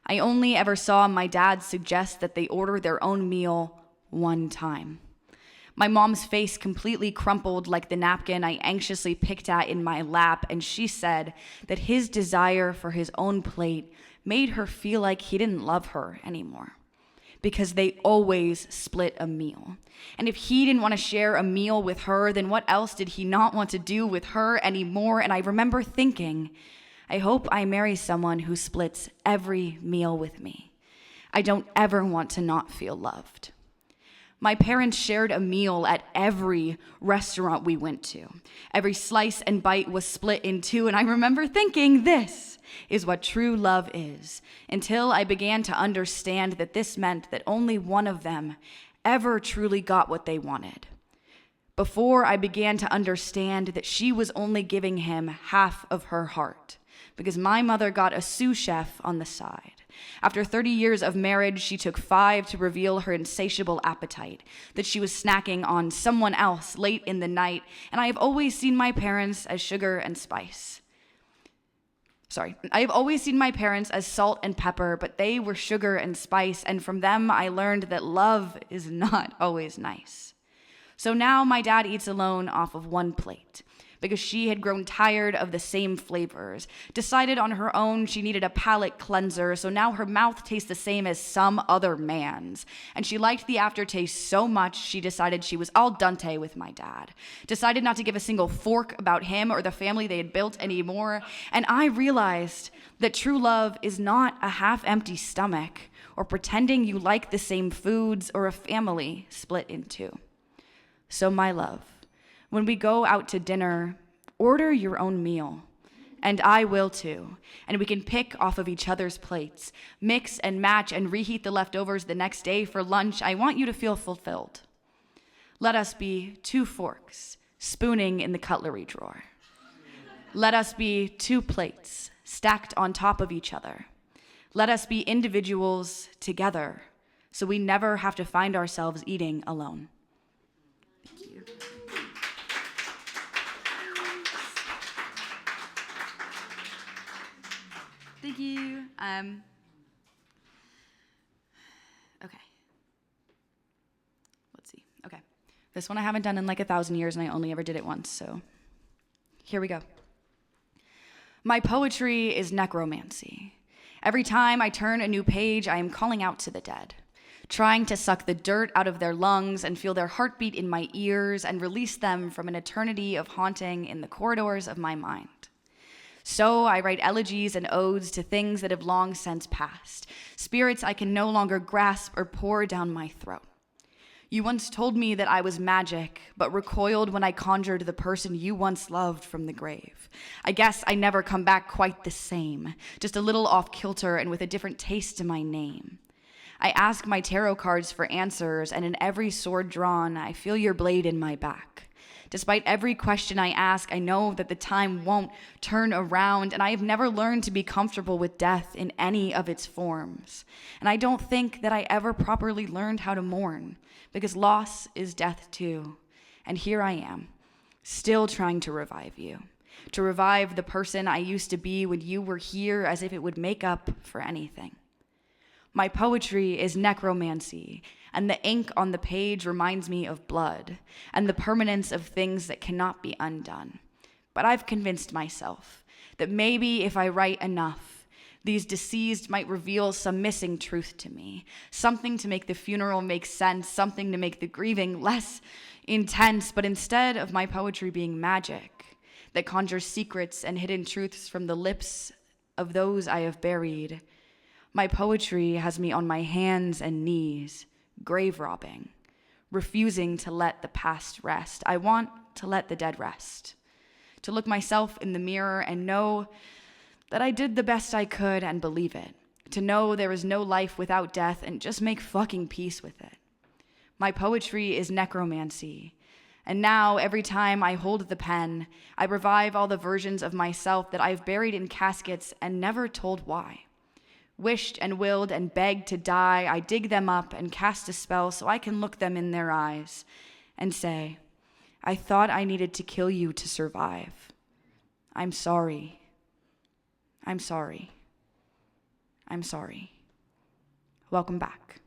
I only ever saw my dad suggest that they order their own meal one time. My mom's face completely crumpled like the napkin I anxiously picked at in my lap, and she said that his desire for his own plate made her feel like he didn't love her anymore, because they always split a meal. And if he didn't want to share a meal with her, then what else did he not want to do with her anymore? And I remember thinking, I hope I marry someone who splits every meal with me. I don't ever want to not feel loved. My parents shared a meal at every restaurant we went to. Every slice and bite was split in two, and I remember thinking, this is what true love is, until I began to understand that this meant that only one of them ever truly got what they wanted. Before I began to understand that she was only giving him half of her heart, because my mother got a sous chef on the side. After 30 years of marriage, she took 5 to reveal her insatiable appetite, that she was snacking on someone else late in the night, and I have always seen my parents as sugar and spice. I have always seen my parents as salt and pepper, but they were sugar and spice, and from them I learned that love is not always nice. So now my dad eats alone off of one plate, because she had grown tired of the same flavors, decided on her own she needed a palate cleanser, so now her mouth tastes the same as some other man's. And she liked the aftertaste so much, she decided she was al dente with my dad. Decided not to give a single fork about him or the family they had built anymore. And I realized that true love is not a half-empty stomach, or pretending you like the same foods, or a family split in two. So my love, when we go out to dinner, order your own meal, and I will too, and we can pick off of each other's plates, mix and match and reheat the leftovers the next day for lunch. I want you to feel fulfilled. Let us be 2 forks, spooning in the cutlery drawer. Let us be 2 plates, stacked on top of each other. Let us be individuals together, so we never have to find ourselves eating alone. Thank you. Thank you. Okay. Let's see. Okay. This one I haven't done in like 1,000 years, and I only ever did it once, so here we go. My poetry is necromancy. Every time I turn a new page, I am calling out to the dead, trying to suck the dirt out of their lungs and feel their heartbeat in my ears and release them from an eternity of haunting in the corridors of my mind. So I write elegies and odes to things that have long since passed, spirits I can no longer grasp or pour down my throat. You once told me that I was magic, but recoiled when I conjured the person you once loved from the grave. I guess I never come back quite the same, just a little off kilter and with a different taste to my name. I ask my tarot cards for answers, and in every sword drawn, I feel your blade in my back. Despite every question I ask, I know that the time won't turn around, and I have never learned to be comfortable with death in any of its forms. And I don't think that I ever properly learned how to mourn, because loss is death too, And here I am, still trying to revive you, to revive the person I used to be when you were here, as if it would make up for anything. My poetry is necromancy, and the ink on the page reminds me of blood and the permanence of things that cannot be undone. But I've convinced myself that maybe if I write enough, these deceased might reveal some missing truth to me, something to make the funeral make sense, something to make the grieving less intense. But instead of my poetry being magic that conjures secrets and hidden truths from the lips of those I have buried, my poetry has me on my hands and knees, grave robbing, refusing to let the past rest. I want to let the dead rest, to look myself in the mirror and know that I did the best I could and believe it, to know there is no life without death and just make fucking peace with it. My poetry is necromancy, and now every time I hold the pen, I revive all the versions of myself that I've buried in caskets and never told why. Wished and willed and begged to die, I dig them up and cast a spell so I can look them in their eyes and say, I thought I needed to kill you to survive. I'm sorry. I'm sorry. I'm sorry. Welcome back.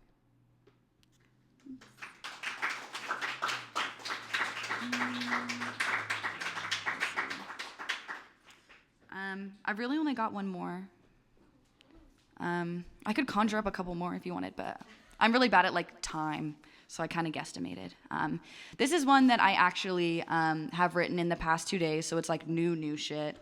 I've really only got one more. I could conjure up a couple more if you wanted, but I'm really bad at time, so I kind of guesstimated. This is one that I actually have written in the past 2 days, so it's new shit.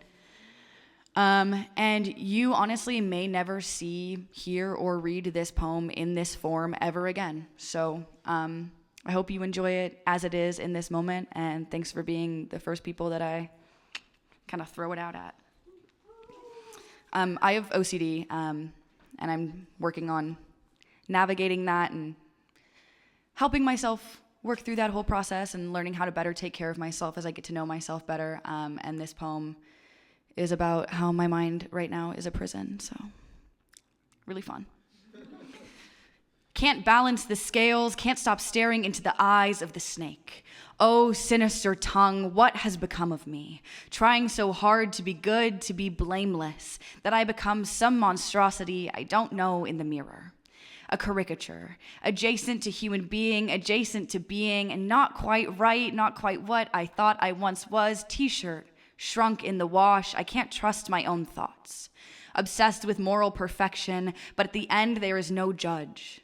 And you honestly may never see, hear, or read this poem in this form ever again. So I hope you enjoy it as it is in this moment, and thanks for being the first people that I kind of throw it out at. I have OCD, and I'm working on navigating that and helping myself work through that whole process and learning how to better take care of myself as I get to know myself better. And this poem is about how my mind right now is a prison, so really fun. Can't balance the scales, can't stop staring into the eyes of the snake. Oh, sinister tongue, what has become of me? Trying so hard to be good, to be blameless, that I become some monstrosity I don't know in the mirror. A caricature, adjacent to human being, adjacent to being, and not quite right, not quite what I thought I once was. T-shirt, shrunk in the wash, I can't trust my own thoughts. Obsessed with moral perfection, but at the end there is no judge.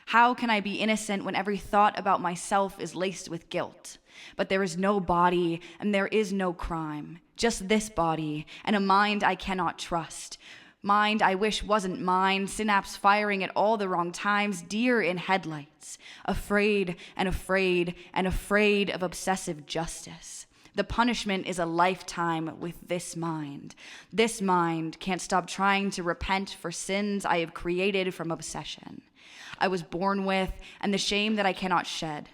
How can I be innocent when every thought about myself is laced with guilt? But there is no body and there is no crime. Just this body and a mind I cannot trust. Mind I wish wasn't mine, synapse firing at all the wrong times, deer in headlights. Afraid and afraid and afraid of obsessive justice. The punishment is a lifetime with this mind. This mind can't stop trying to repent for sins I have created from obsession. I was born with, and the shame that I cannot shed.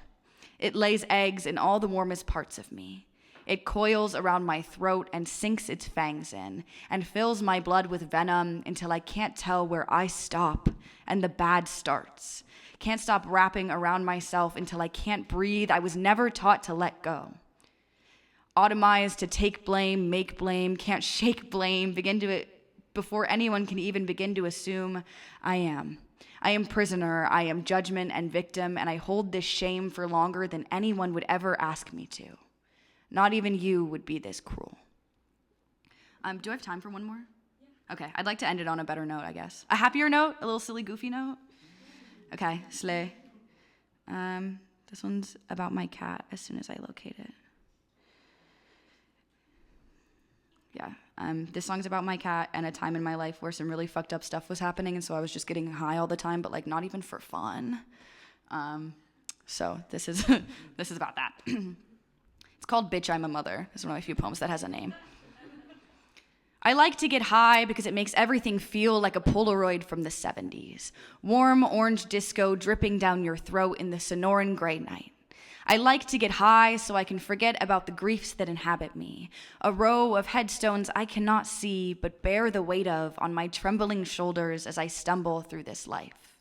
It lays eggs in all the warmest parts of me. It coils around my throat and sinks its fangs in, and fills my blood with venom until I can't tell where I stop and the bad starts. Can't stop wrapping around myself until I can't breathe. I was never taught to let go. Automized to take blame, make blame, can't shake blame, begin to it before anyone can even begin to assume I am. I am prisoner, I am judgment and victim, and I hold this shame for longer than anyone would ever ask me to. Not even you would be this cruel. Do I have time for one more? Yeah. Okay, I'd like to end it on a better note, I guess. A happier note? A little silly, goofy note? Okay, slay. This one's about my cat as soon as I locate it. Yeah, this song's about my cat and a time in my life where some really fucked up stuff was happening, and so I was just getting high all the time, but not even for fun. So this is this is about that. It's called Bitch, I'm a Mother. It's one of my few poems that has a name. I like to get high because it makes everything feel like a Polaroid from the 70s. Warm orange disco dripping down your throat in the Sonoran gray night. I like to get high so I can forget about the griefs that inhabit me, a row of headstones I cannot see but bear the weight of on my trembling shoulders as I stumble through this life.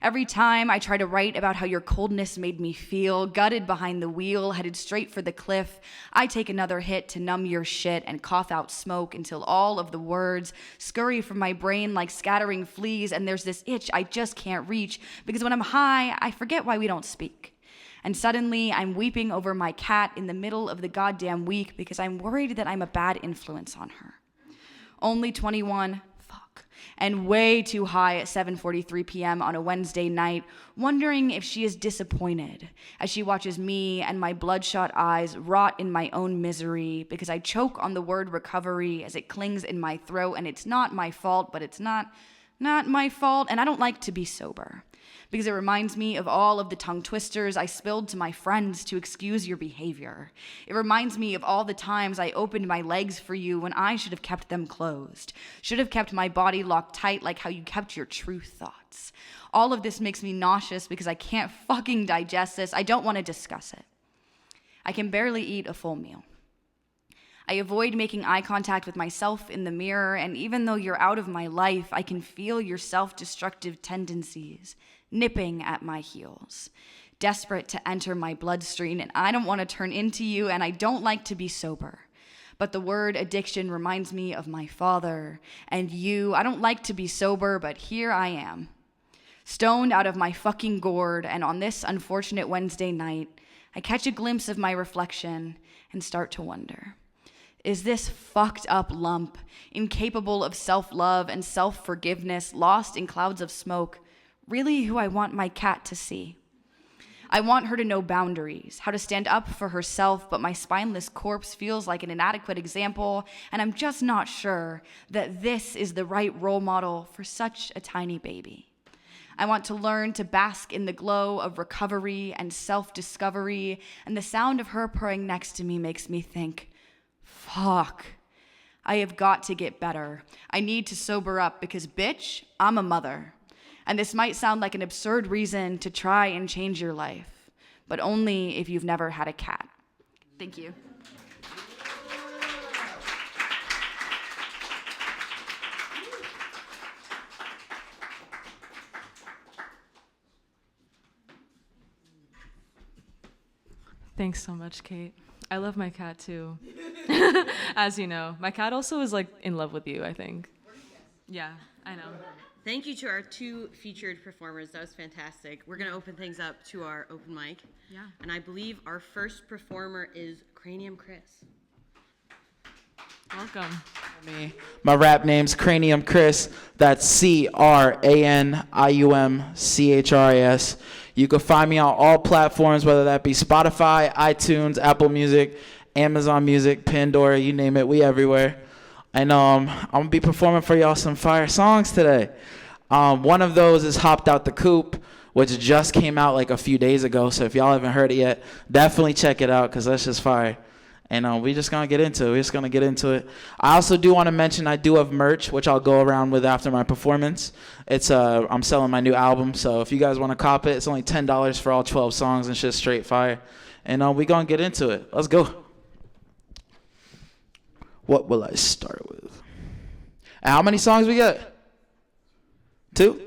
Every time I try to write about how your coldness made me feel, gutted behind the wheel, headed straight for the cliff, I take another hit to numb your shit and cough out smoke until all of the words scurry from my brain like scattering fleas, and there's this itch I just can't reach because when I'm high, I forget why we don't speak. And suddenly, I'm weeping over my cat in the middle of the goddamn week because I'm worried that I'm a bad influence on her. Only 21, and way too high at 7:43 p.m. on a Wednesday night, wondering if she is disappointed as she watches me and my bloodshot eyes rot in my own misery because I choke on the word recovery as it clings in my throat, and it's not my fault, but it's not my fault, and I don't like to be sober because it reminds me of all of the tongue twisters I spilled to my friends to excuse your behavior. It reminds me of all the times I opened my legs for you when I should have kept them closed, should have kept my body locked tight like how you kept your true thoughts. All of this makes me nauseous because I can't fucking digest this. I don't want to discuss it. I can barely eat a full meal. I avoid making eye contact with myself in the mirror, and even though you're out of my life, I can feel your self-destructive tendencies nipping at my heels, desperate to enter my bloodstream, and I don't want to turn into you, and I don't like to be sober. But the word addiction reminds me of my father and you. I don't like to be sober, but here I am, stoned out of my fucking gourd, and on this unfortunate Wednesday night, I catch a glimpse of my reflection and start to wonder. Is this fucked up lump, incapable of self-love and self-forgiveness, lost in clouds of smoke, really who I want my cat to see? I want her to know boundaries, how to stand up for herself, but my spineless corpse feels like an inadequate example, and I'm just not sure that this is the right role model for such a tiny baby. I want to learn to bask in the glow of recovery and self-discovery, and the sound of her purring next to me makes me think, fuck, I have got to get better. I need to sober up because, bitch, I'm a mother. And this might sound like an absurd reason to try and change your life, but only if you've never had a cat. Thank you. Thanks so much, Kate. I love my cat too. As you know, my cat also is like in love with you, I think. Yeah, I know. Thank you to our two featured performers. That was fantastic. We're going to open things up to our open mic. Yeah. And I believe our first performer is Cranium Chris. Welcome. My rap name's Cranium Chris. That's CRANIUMCHRIS. You can find me on all platforms, whether that be Spotify, iTunes, Apple Music, Amazon Music, Pandora, you name it. We everywhere. And I'm going to be performing for y'all some fire songs today. One of those is Hopped Out the Coop, which just came out like a few days ago. So if y'all haven't heard it yet, definitely check it out because that's just fire. And we're just going to get into it. We're just going to get into it. I also do want to mention I do have merch, which I'll go around with after my performance. It's I'm selling my new album. So if you guys want to cop it, it's only $10 for all 12 songs and shit straight fire. And we're going to get into it. Let's go. What will I start with? And how many songs we got? 2?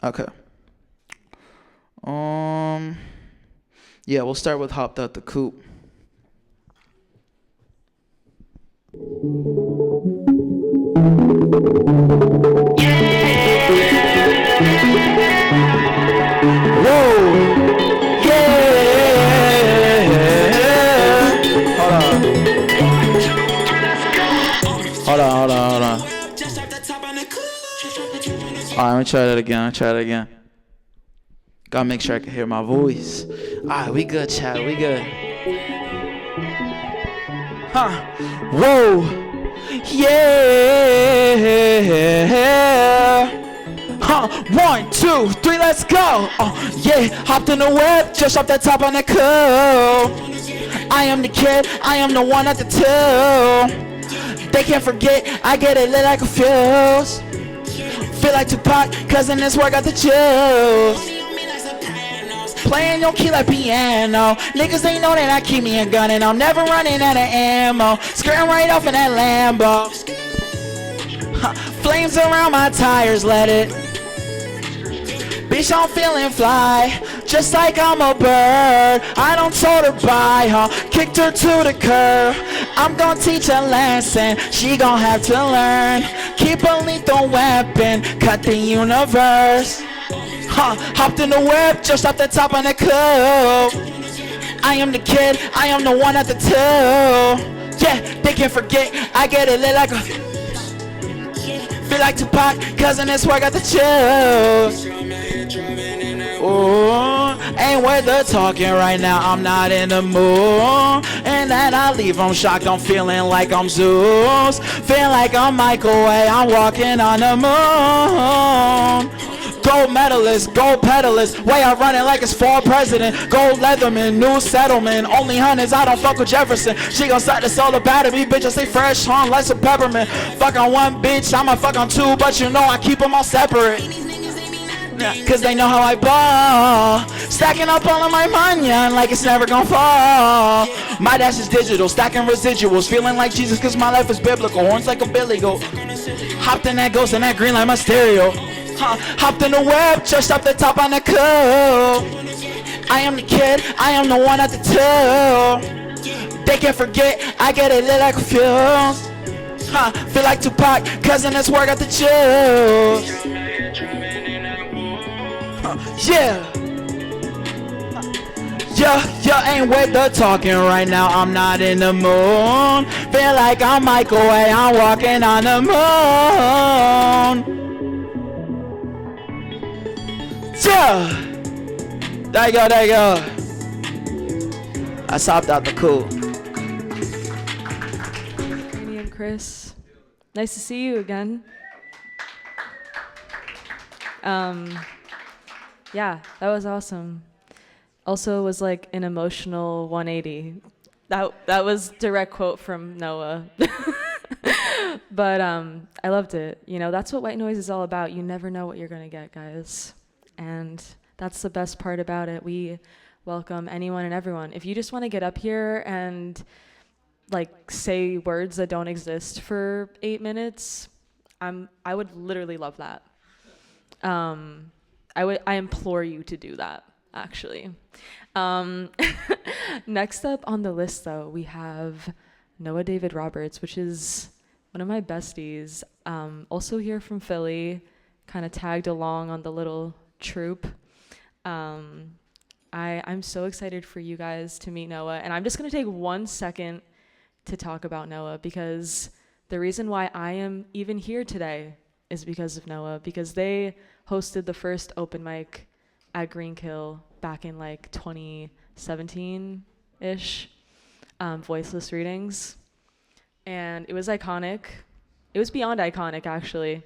Okay. Yeah, we'll start with Hopped Out the Coop. Whoa! Yeah! Hold on. Hold on. Alright, let me try that again. Gotta make sure I can hear my voice. Alright, we good, chat. We good. Huh. Whoa. Yeah. Huh. 1, 2, 3, let's go. Yeah. Hopped in the web, just off the top on the coupe. I am the kid, I am the one at the two. They can't forget, I get it lit like a fuse. Feel like Tupac, cause in this work got the juice. Playing your key like piano. Niggas ain't know that I keep me a gun and I'm never running out of ammo. Skirting right off in that Lambo. Flames around my tires, let it. Bitch, I'm feeling fly, just like I'm a bird. I don't told her bye, huh? Kicked her to the curb. I'm gonna teach a lesson, she gon' have to learn. Keep a lethal weapon, cut the universe. Hopped in the whip, just off the top of the club. I am the kid, I am the one at the two. Yeah, they can't forget, I get it lit like a... Feel like Tupac, cause in this work I got the chills. Ooh, ain't worth the talking right now, I'm not in the mood. And then I leave, I'm shocked, I'm feeling like I'm Zeus. Feel like I'm Michael Way, I'm walking on the moon. Gold medalist, gold pedalist, way I run it like it's for president. Gold Leatherman, new settlement, only hundreds, I don't fuck with Jefferson. She gon' start to sell the battery, bitch, I stay fresh, on like some peppermint. Fuck on one bitch, I'ma fuck on two, but you know I keep them all separate. Cause they know how I ball. Stacking up all of my money like it's never gonna fall. My dash is digital, stacking residuals. Feeling like Jesus cause my life is biblical. Horns like a billy goat. Hopped in that ghost and that green like my stereo. Hopped in the web, just up the top on the club. I am the kid, I am the one at the two. They can't forget, I get it lit like a fuse. Feel like Tupac, cause in this work got the chills. Yeah. Yeah, ain't with the talking right now, I'm not in the mood. Feel like I'm Michael Way, I'm walking on the moon. Yeah. There you go, there you go. I sopped out the cool. Annie and Chris, nice to see you again. Yeah, that was awesome. Also was like an emotional 180. That was direct quote from Noah. But I loved it. You know, that's what white noise is all about. You never know what you're gonna get, guys. And that's the best part about it. We welcome anyone and everyone. If you just want to get up here and like say words that don't exist for 8 minutes, I would literally love that. I implore you to do that, actually. Next up on the list, though, we have Noah David Roberts, which is one of my besties. Also here from Philly, kind of tagged along on the little troupe. I'm so excited for you guys to meet Noah, and I'm just going to take 1 second to talk about Noah, because the reason why I am even here today is because of Noah, because they hosted the first open mic at Greenkill back in like 2017-ish, voiceless readings. And it was iconic. It was beyond iconic, actually.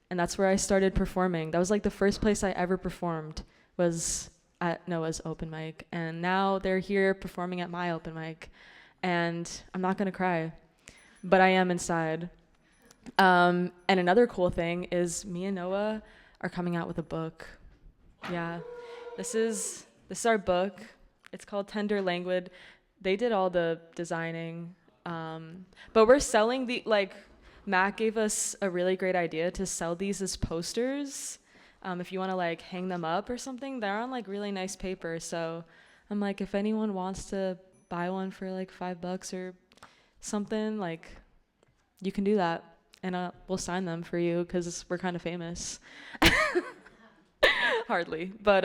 And that's where I started performing. That was like the first place I ever performed, was at Noah's open mic. And now they're here performing at my open mic. And I'm not gonna cry, but I am inside. And another cool thing is me and Noah are coming out with a book. Yeah, this is our book. It's called Tender Languid. They did all the designing, but we're selling Mac gave us a really great idea to sell these as posters. If you want to like hang them up or something, they're on like really nice paper. So I'm like, if anyone wants to buy one for like $5 or something, like you can do that. And we'll sign them for you because we're kind of famous. Hardly. But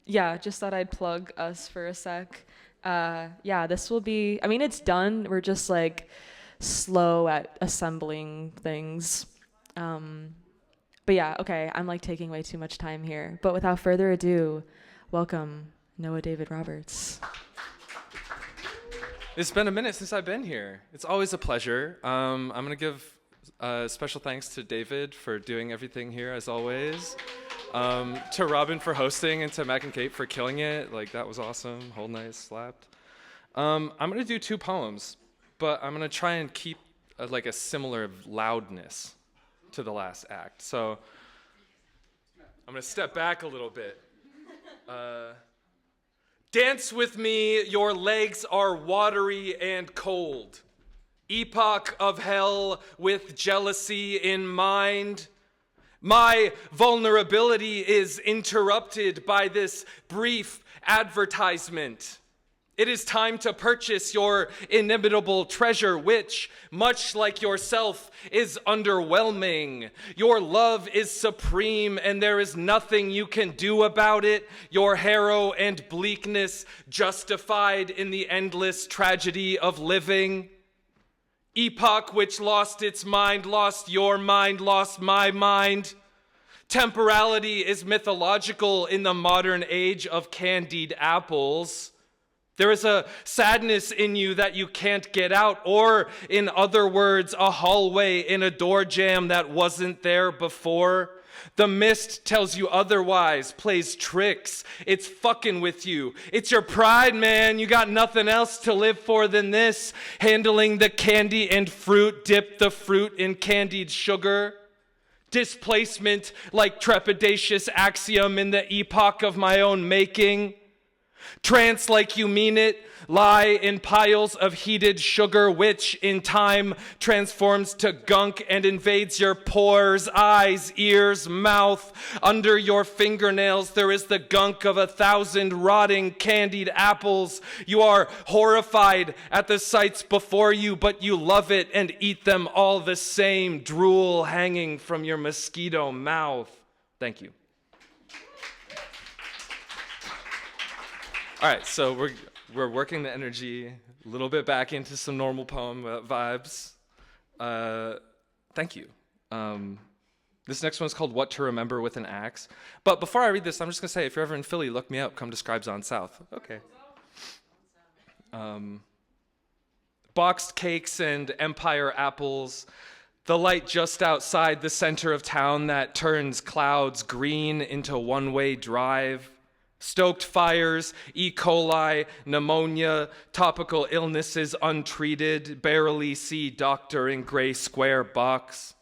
yeah, just thought I'd plug us for a sec. Yeah, this will be, I mean, it's done. We're just like slow at assembling things. But yeah, okay, I'm like taking way too much time here. But without further ado, welcome Noah David Roberts. It's been a minute since I've been here. It's always a pleasure. I'm going to give special thanks to David for doing everything here, as always. To Robyn for hosting, and to Mac and Kate for killing it. Like, that was awesome. Whole night slapped. I'm going to do 2 poems, but I'm going to try and keep a similar loudness to the last act. So I'm going to step back a little bit. Dance with me, your legs are watery and cold. Epoch of hell with jealousy in mind. My vulnerability is interrupted by this brief advertisement. It is time to purchase your inimitable treasure, which, much like yourself, is underwhelming. Your love is supreme, and there is nothing you can do about it. Your harrow and bleakness justified in the endless tragedy of living. Epoch which lost its mind, lost your mind, lost my mind. Temporality is mythological in the modern age of candied apples. There is a sadness in you that you can't get out, or in other words, a hallway in a door jamb that wasn't there before. The mist tells you otherwise, plays tricks. It's fucking with you. It's your pride, man. You got nothing else to live for than this. Handling the candy and fruit, dip the fruit in candied sugar. Displacement like trepidatious axiom in the epoch of my own making. Trance like you mean it, lie in piles of heated sugar, which in time transforms to gunk and invades your pores, eyes, ears, mouth. Under your fingernails there is the gunk of 1,000 rotting candied apples. You are horrified at the sights before you, but you love it and eat them all the same, drool hanging from your mosquito mouth. Thank you. All right, so we're working the energy a little bit back into some normal poem vibes. Thank you. This next one's called What to Remember with an Axe. But before I read this, I'm just going to say, if you're ever in Philly, look me up. Come to Scribes on South. Okay. Boxed cakes and Empire apples. The light just outside the center of town that turns clouds green into one-way drive. Stoked fires, E. coli, pneumonia, topical illnesses untreated, barely see doctor in gray square box.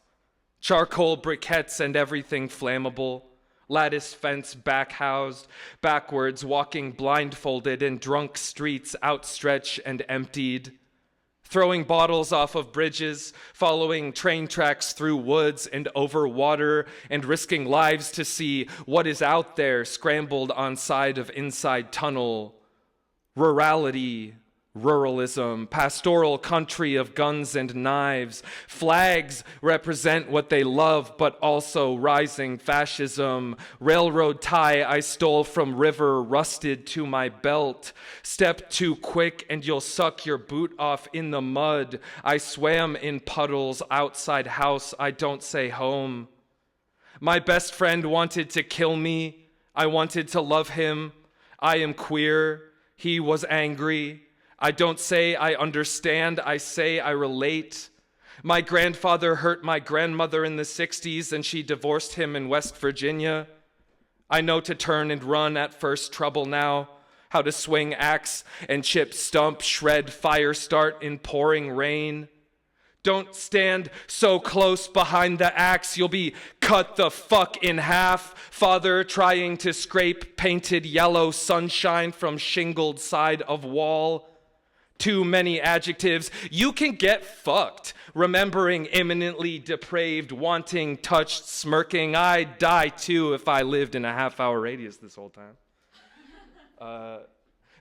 Charcoal briquettes and everything flammable. Lattice fence backhoused, backwards walking blindfolded in drunk streets outstretched and emptied. Throwing bottles off of bridges, following train tracks through woods and over water, and risking lives to see what is out there scrambled on side of inside tunnel. Rurality, ruralism, pastoral country of guns and knives. Flags represent what they love, but also rising fascism. Railroad tie I stole from river, rusted to my belt. Step too quick and you'll suck your boot off in the mud. I swam in puddles outside house, I don't say home. My best friend wanted to kill me. I wanted to love him. I am queer. He was angry. I don't say I understand, I say I relate. My grandfather hurt my grandmother in the 60s and she divorced him in West Virginia. I know to turn and run at first trouble now, how to swing axe and chip stump, shred, fire start in pouring rain. Don't stand so close behind the axe, you'll be cut the fuck in half. Father trying to scrape painted yellow sunshine from shingled side of wall. Too many adjectives. You can get fucked. Remembering imminently depraved, wanting, touched, smirking. I'd die too if I lived in a half-hour radius this whole time.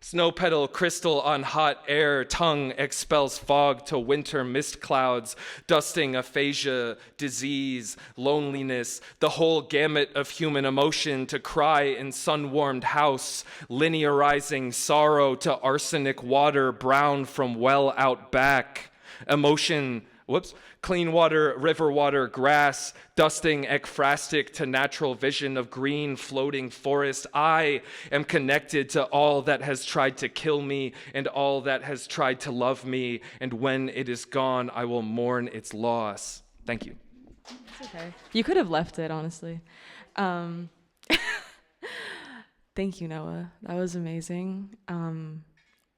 Snow petal crystal on hot air, tongue expels fog to winter mist clouds, dusting aphasia, disease, loneliness, the whole gamut of human emotion to cry in sun-warmed house, linearizing sorrow to arsenic water brown from well out back, emotion, clean water, river water, grass, dusting ekphrastic to natural vision of green floating forest. I am connected to all that has tried to kill me and all that has tried to love me, and when it is gone, I will mourn its loss. Thank you. It's okay. You could have left it, honestly. Thank you, Noah. That was amazing.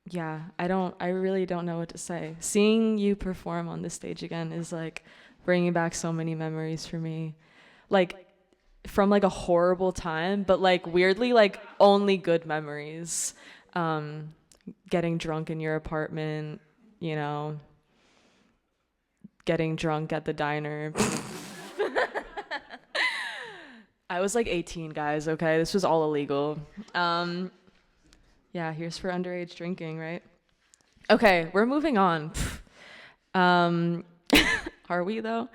Yeah, I really don't know what to say. Seeing you perform on this stage again is like bringing back so many memories for me. Like from like a horrible time, but like weirdly like only good memories. Getting drunk in your apartment, you know, getting drunk at the diner. I was like 18, guys, okay? This was all illegal. Yeah, here's for underage drinking, right? Okay, we're moving on. Are we though?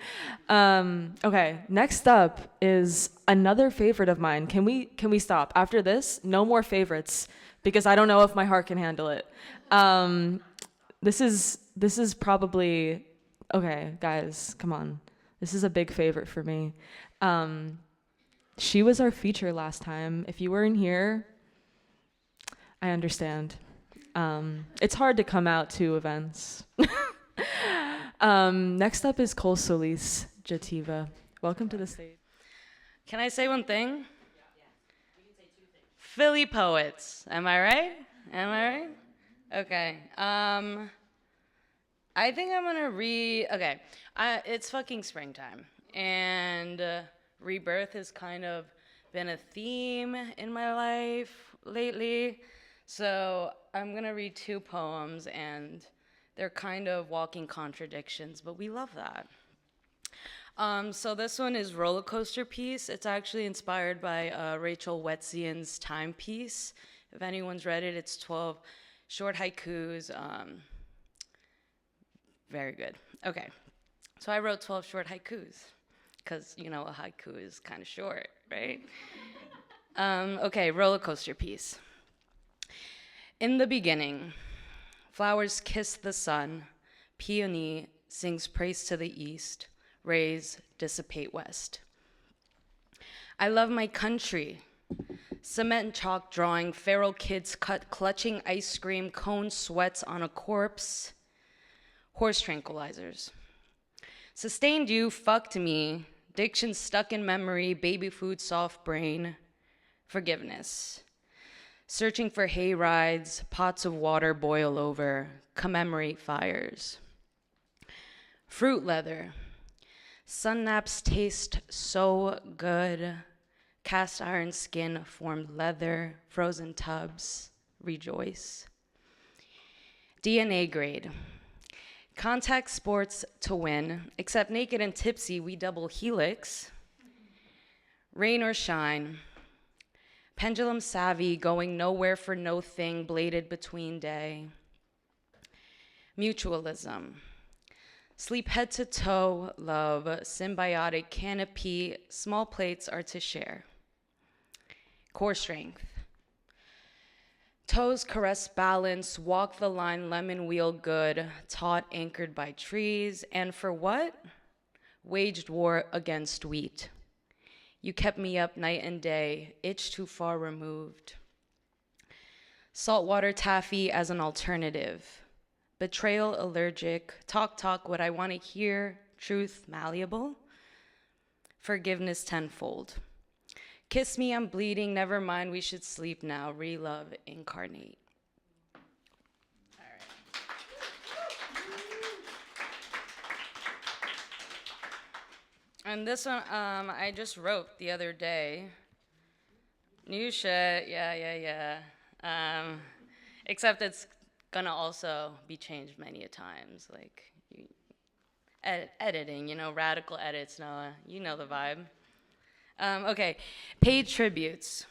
Okay, next up is another favorite of mine. Can we stop? After this, no more favorites because I don't know if my heart can handle it. This is probably okay, guys, come on. This is a big favorite for me. She was our feature last time. If you weren't here, I understand. It's hard to come out to events. Next up is Cole Solis Jativa. Welcome to the stage. Can I say one thing? Philly poets. Am I right? Am I right? Okay. I think I'm gonna read. Okay. It's fucking springtime, and rebirth has kind of been a theme in my life lately. So I'm gonna read 2 poems, and they're kind of walking contradictions, but we love that. So this one is Roller Coaster Piece. It's actually inspired by Rachel Wetzian's Time piece. If anyone's read it, it's 12 short haikus. Very good. Okay. So I wrote 12 short haikus because, you know, a haiku is kind of short, right? Okay, Roller Coaster Piece. In the beginning, flowers kiss the sun, peony sings praise to the east, rays dissipate west. I love my country. Cement and chalk drawing, feral kids clutching ice cream, cone sweats on a corpse, horse tranquilizers. Sustained you fucked me, diction stuck in memory, baby food, soft brain, forgiveness. Searching for hay rides, pots of water boil over, commemorate fires. Fruit leather. Sun naps taste so good. Cast iron skin formed leather, frozen tubs, rejoice. DNA grade. Contact sports to win, except naked and tipsy, we double helix. Rain or shine. Pendulum savvy, going nowhere for no thing, bladed between day. Mutualism. Sleep head to toe, love, symbiotic canopy, small plates are to share. Core strength. Toes caress balance, walk the line, lemon wheel good, taut anchored by trees, and for what? Waged war against wheat. You kept me up night and day, itch too far removed. Saltwater taffy as an alternative. Betrayal allergic, talk what I want to hear, truth malleable. Forgiveness tenfold. Kiss me, I'm bleeding, never mind, we should sleep now, re-love, incarnate. All right. And this one, I just wrote the other day. New shit, yeah. Except it's gonna also be changed many a times, like editing, you know, radical edits, Noah, you know the vibe. Okay, paid tributes.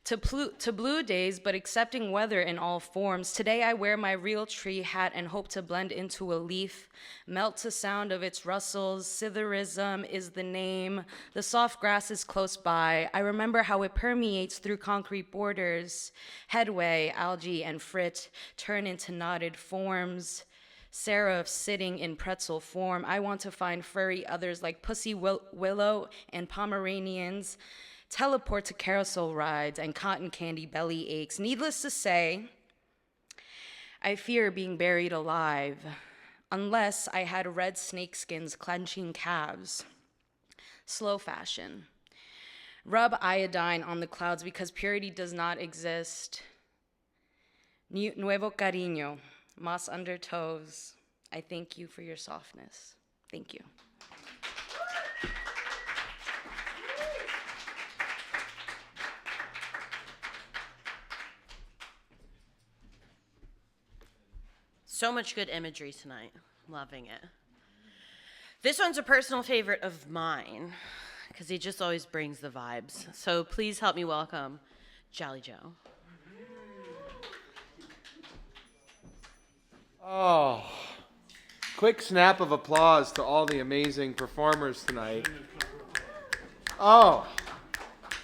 To blue days, but accepting weather in all forms. Today I wear my real tree hat and hope to blend into a leaf, melt to sound of its rustles. Sitherism is the name. The soft grass is close by. I remember how it permeates through concrete borders. Headway, algae, and frit turn into knotted forms. Seraph sitting in pretzel form. I want to find furry others like Pussy Willow and Pomeranians. Teleport to carousel rides and cotton candy belly aches. Needless to say, I fear being buried alive, unless I had red snakeskins clenching calves. Slow fashion. Rub iodine on the clouds because purity does not exist. Nuevo cariño, moss under toes. I thank you for your softness. Thank you. So much good imagery tonight. Loving it. This one's a personal favorite of mine because he just always brings the vibes. So please help me welcome Jolly Joe. Oh, quick snap of applause to all the amazing performers tonight. Oh,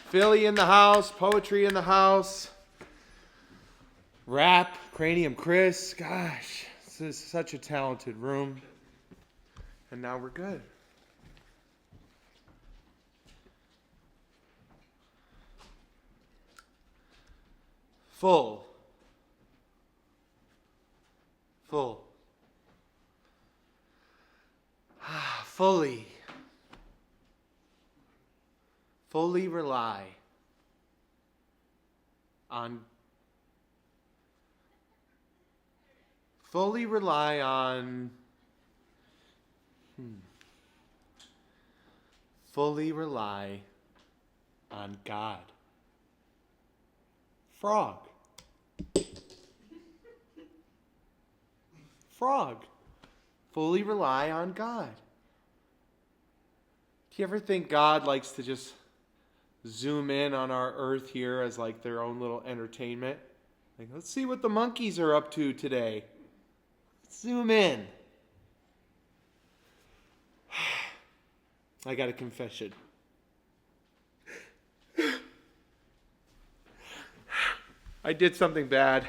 Philly in the house, poetry in the house, rap, Cranium Chris. Gosh, this is such a talented room. And now we're good. Full. Fully rely on fully rely on God. Frog. Fully rely on God. Do you ever think God likes to just zoom in on our earth here as like their own little entertainment? Like, let's see what the monkeys are up to today. Zoom in. I got a confession. I did something bad.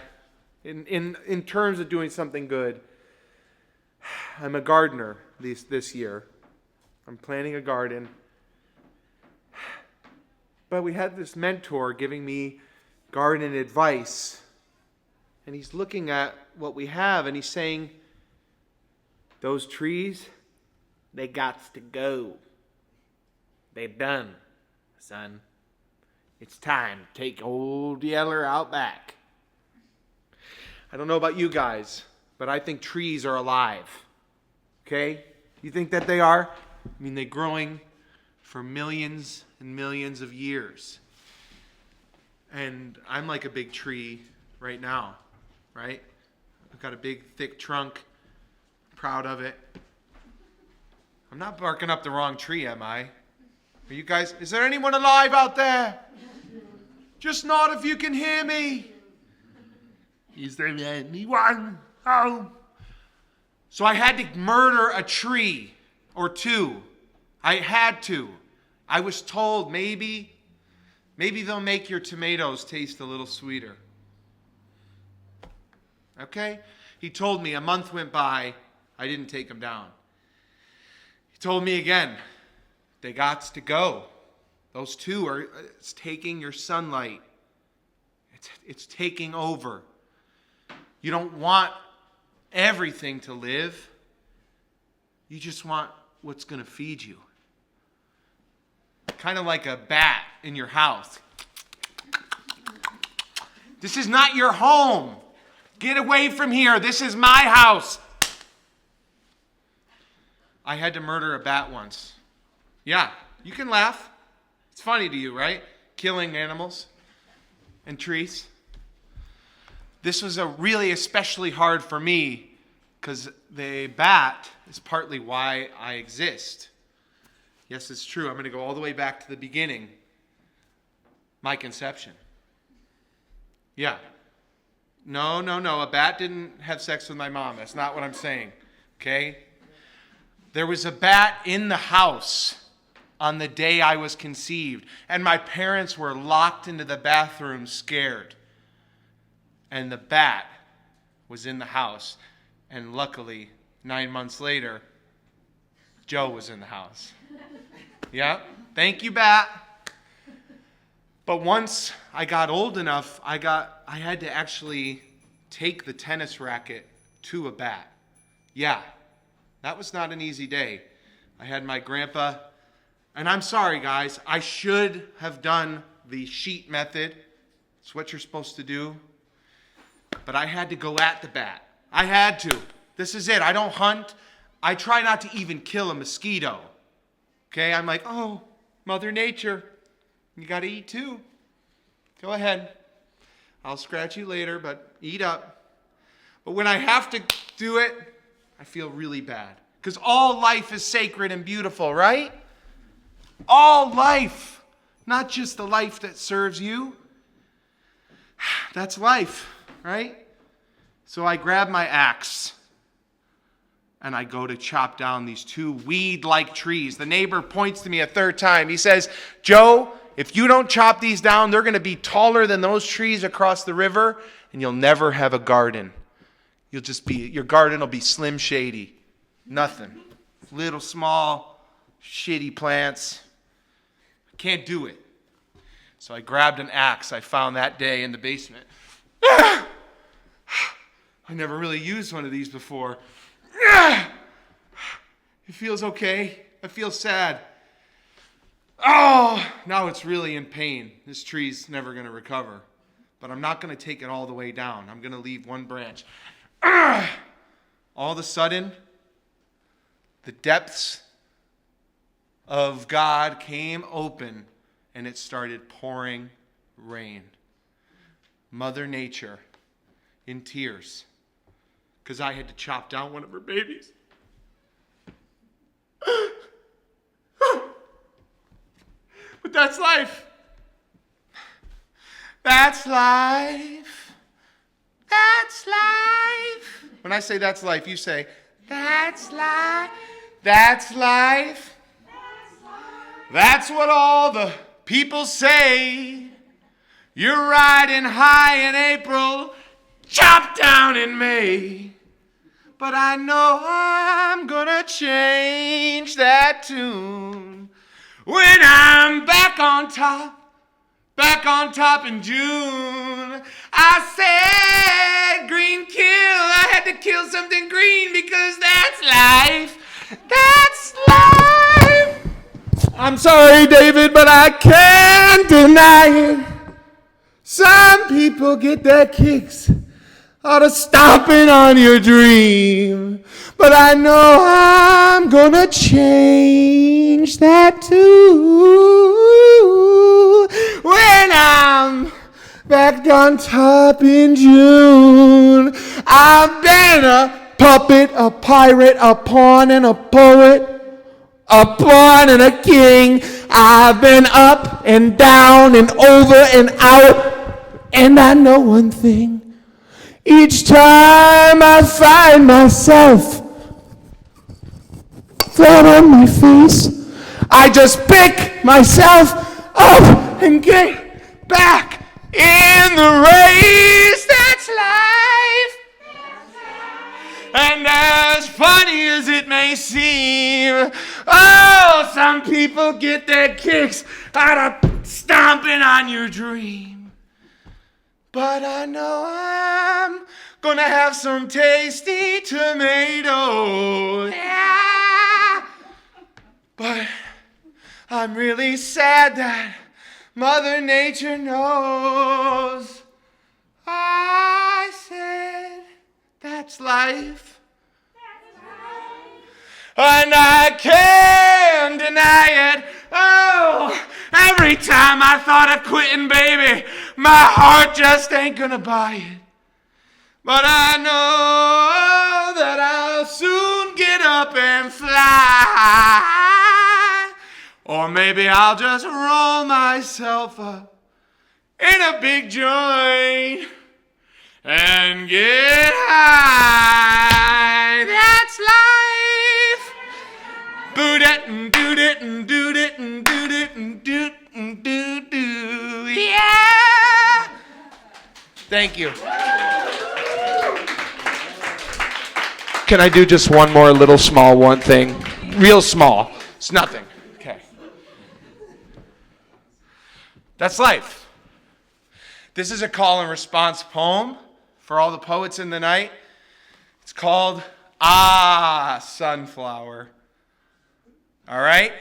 In terms of doing something good, I'm a gardener this year. I'm planting a garden. But we had this mentor giving me garden advice. And he's looking at what we have and he's saying, those trees, they gots to go. They done, son. It's time to take old Yeller out back. I don't know about you guys, but I think trees are alive. Okay? You think that they are? I mean, they're growing for millions and millions of years. And I'm like a big tree right now, right? I've got a big, thick trunk. Proud of it. I'm not barking up the wrong tree, am I? Are you guys, is there anyone alive out there? Just nod if you can hear me. Is there anyone home? So I had to murder a tree or two. I had to. I was told maybe they'll make your tomatoes taste a little sweeter. Okay? He told me, a month went by, I didn't take them down. He told me again, they gots to go. Those two are, it's taking your sunlight. It's taking over. You don't want everything to live. You just want what's going to feed you. Kind of like a bat in your house. This is not your home. Get away from here. This is my house. I had to murder a bat once. Yeah, you can laugh. It's funny to you, right? Killing animals and trees. This was really especially hard for me because the bat is partly why I exist. Yes, it's true. I'm going to go all the way back to the beginning. My conception. Yeah. No. A bat didn't have sex with my mom. That's not what I'm saying. Okay? There was a bat in the house on the day I was conceived. And my parents were locked into the bathroom scared. And the bat was in the house. And luckily, 9 months later, Joe was in the house. Yeah, thank you, bat. But once I got old enough, I had to actually take the tennis racket to a bat. Yeah, that was not an easy day. I had my grandpa, and I'm sorry, guys, I should have done the sheet method. It's what you're supposed to do. But I had to go at the bat. I had to. This is it. I don't hunt. I try not to even kill a mosquito. Okay, I'm like, oh, Mother Nature, you got to eat too. Go ahead. I'll scratch you later, but eat up. But when I have to do it, I feel really bad. Because all life is sacred and beautiful, right? All life, not just the life that serves you. That's life, right? So I grab my axe and I go to chop down these two weed-like trees. The neighbor points to me a third time. He says, Joe, if you don't chop these down, they're going to be taller than those trees across the river, and you'll never have a garden. Your garden will be slim shady. Nothing. Little, small, shitty plants. Can't do it. So I grabbed an axe I found that day in the basement. I never really used one of these before. It feels okay. I feel sad. Oh, now it's really in pain. This tree's never going to recover. But I'm not going to take it all the way down. I'm going to leave one branch. All of a sudden, the depths of God came open and it started pouring rain. Mother Nature in tears because I had to chop down one of her babies. But that's life. That's life. That's life. When I say that's life, you say, that's life. That's life. That's what all the people say. You're riding high in April, chop down in May. But I know I'm gonna change that tune when I'm back on top in June. I said green kill, I had to kill something green because that's life. That's life. I'm sorry, David, but I can't deny it. Some people get their kicks out of stomping on your dream. But I know I'm gonna change that too when I'm back on top in June. I've been a puppet, a pirate, a pawn, and a poet. A pawn and a king. I've been up and down and over and out. And I know one thing. Each time I find myself flat on my face, I just pick myself up and get back in the race. That's life. And as funny as it may seem, oh, some people get their kicks out of stomping on your dream. But I know I'm gonna have some tasty tomatoes. Yeah. But I'm really sad that Mother Nature knows. I said that's life. And I can't deny it. Oh, every time I thought of quitting, baby, my heart just ain't gonna buy it. But I know that I'll soon get up and fly. Or maybe I'll just roll myself up in a big joint and get high. That's life. Boot it and do it and do it and do it and do it and do. Yeah. Thank you. Can I do just one more little small one thing? Real small. It's nothing. Okay. That's life. This is a call and response poem for all the poets in the night. It's called Ah, Sunflower. All right?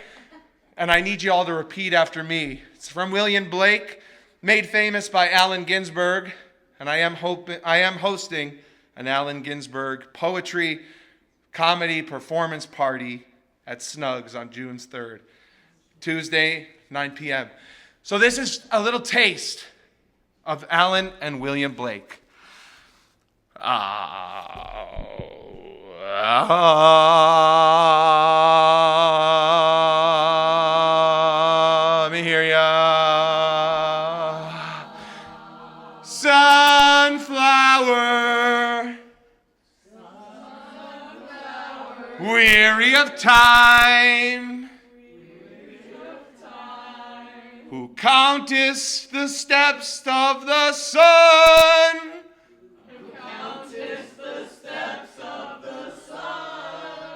And I need you all to repeat after me. It's from William Blake, made famous by Allen Ginsberg, and I am hosting an Allen Ginsberg poetry comedy performance party at Snugs on June 3rd, Tuesday, 9 p.m. So this is a little taste of Allen and William Blake. weary of time, who countest the steps of the sun,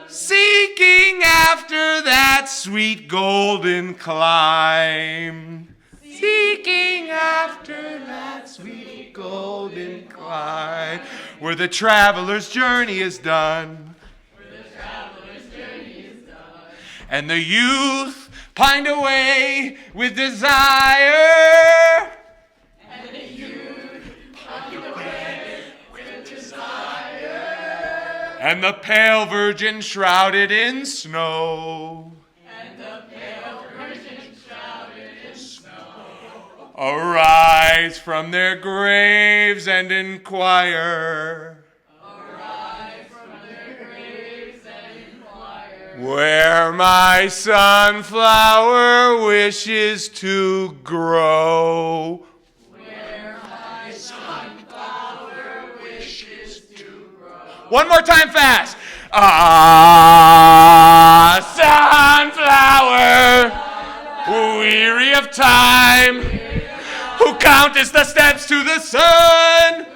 seeking after that sweet golden climb, seeking after that sweet golden climb, where the traveler's journey is done, and the youth pined away with desire. And the pale virgin shrouded in snow. Arise from their graves and inquire. Where my sunflower wishes to grow. One more time fast. Sunflower, weary of time, who countest the steps to the sun,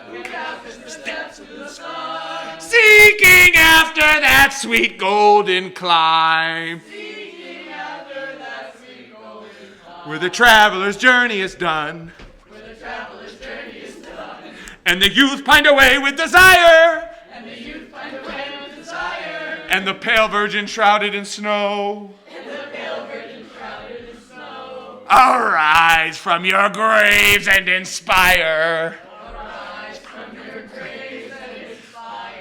seeking after that sweet golden climb, where the traveler's journey is done, and the youth pined away with desire. And the pale virgin shrouded in snow. Arise from your graves and inspire.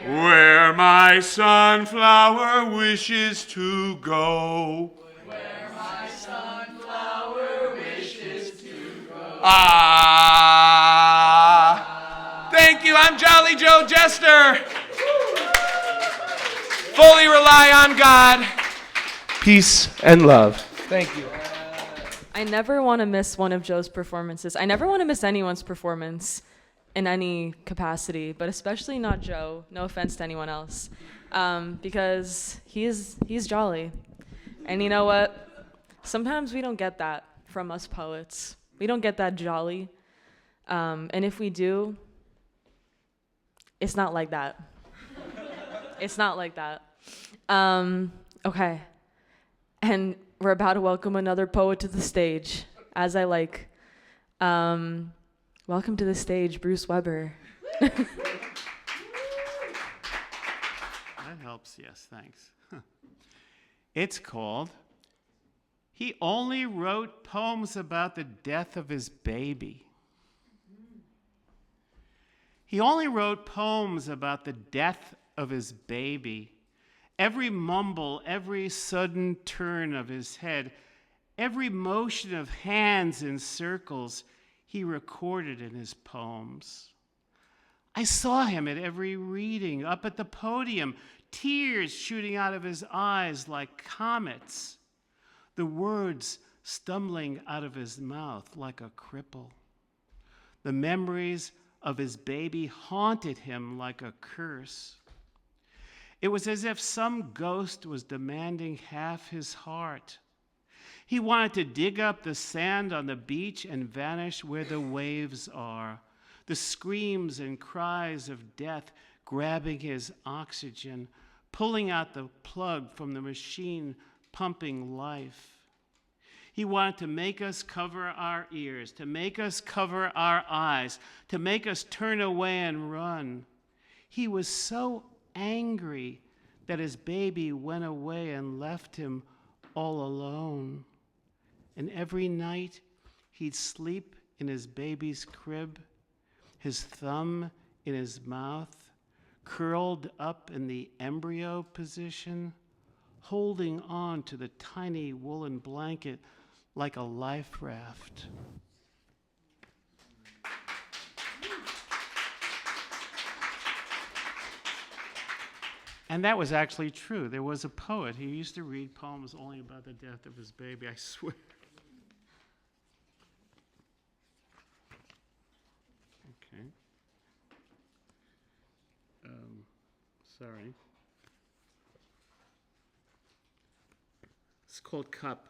Where my sunflower wishes to go. Thank you. I'm Jolly Joe Jester. Fully rely on God. Peace and love. Thank you. I never want to miss one of Joe's performances. I never want to miss anyone's performance in any capacity, but especially not Joe. No offense to anyone else, because he's jolly. And you know what? Sometimes we don't get that from us poets. We don't get that jolly. And if we do, it's not like that. It's not like that. Okay. And we're about to welcome another poet to the stage, as I like. Welcome to the stage, Bruce Weber. That helps, yes, thanks. It's called He Only Wrote Poems About the Death of His Baby. He only wrote poems about the death of his baby. Every mumble, every sudden turn of his head, every motion of hands in circles, he recorded in his poems. I saw him at every reading, up at the podium, tears shooting out of his eyes like comets, the words stumbling out of his mouth like a cripple. The memories of his baby haunted him like a curse. It was as if some ghost was demanding half his heart. He wanted to dig up the sand on the beach and vanish where the waves are, the screams and cries of death grabbing his oxygen, pulling out the plug from the machine pumping life. He wanted to make us cover our ears, to make us cover our eyes, to make us turn away and run. He was so angry that his baby went away and left him all alone. And every night he'd sleep in his baby's crib, his thumb in his mouth, curled up in the embryo position, holding on to the tiny woolen blanket like a life raft. And that was actually true. There was a poet who used to read poems only about the death of his baby, I swear. Okay. Sorry. It's called Cup.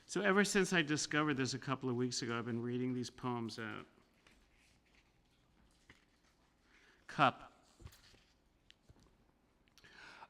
So ever since I discovered this a couple of weeks ago, I've been reading these poems out. Cup.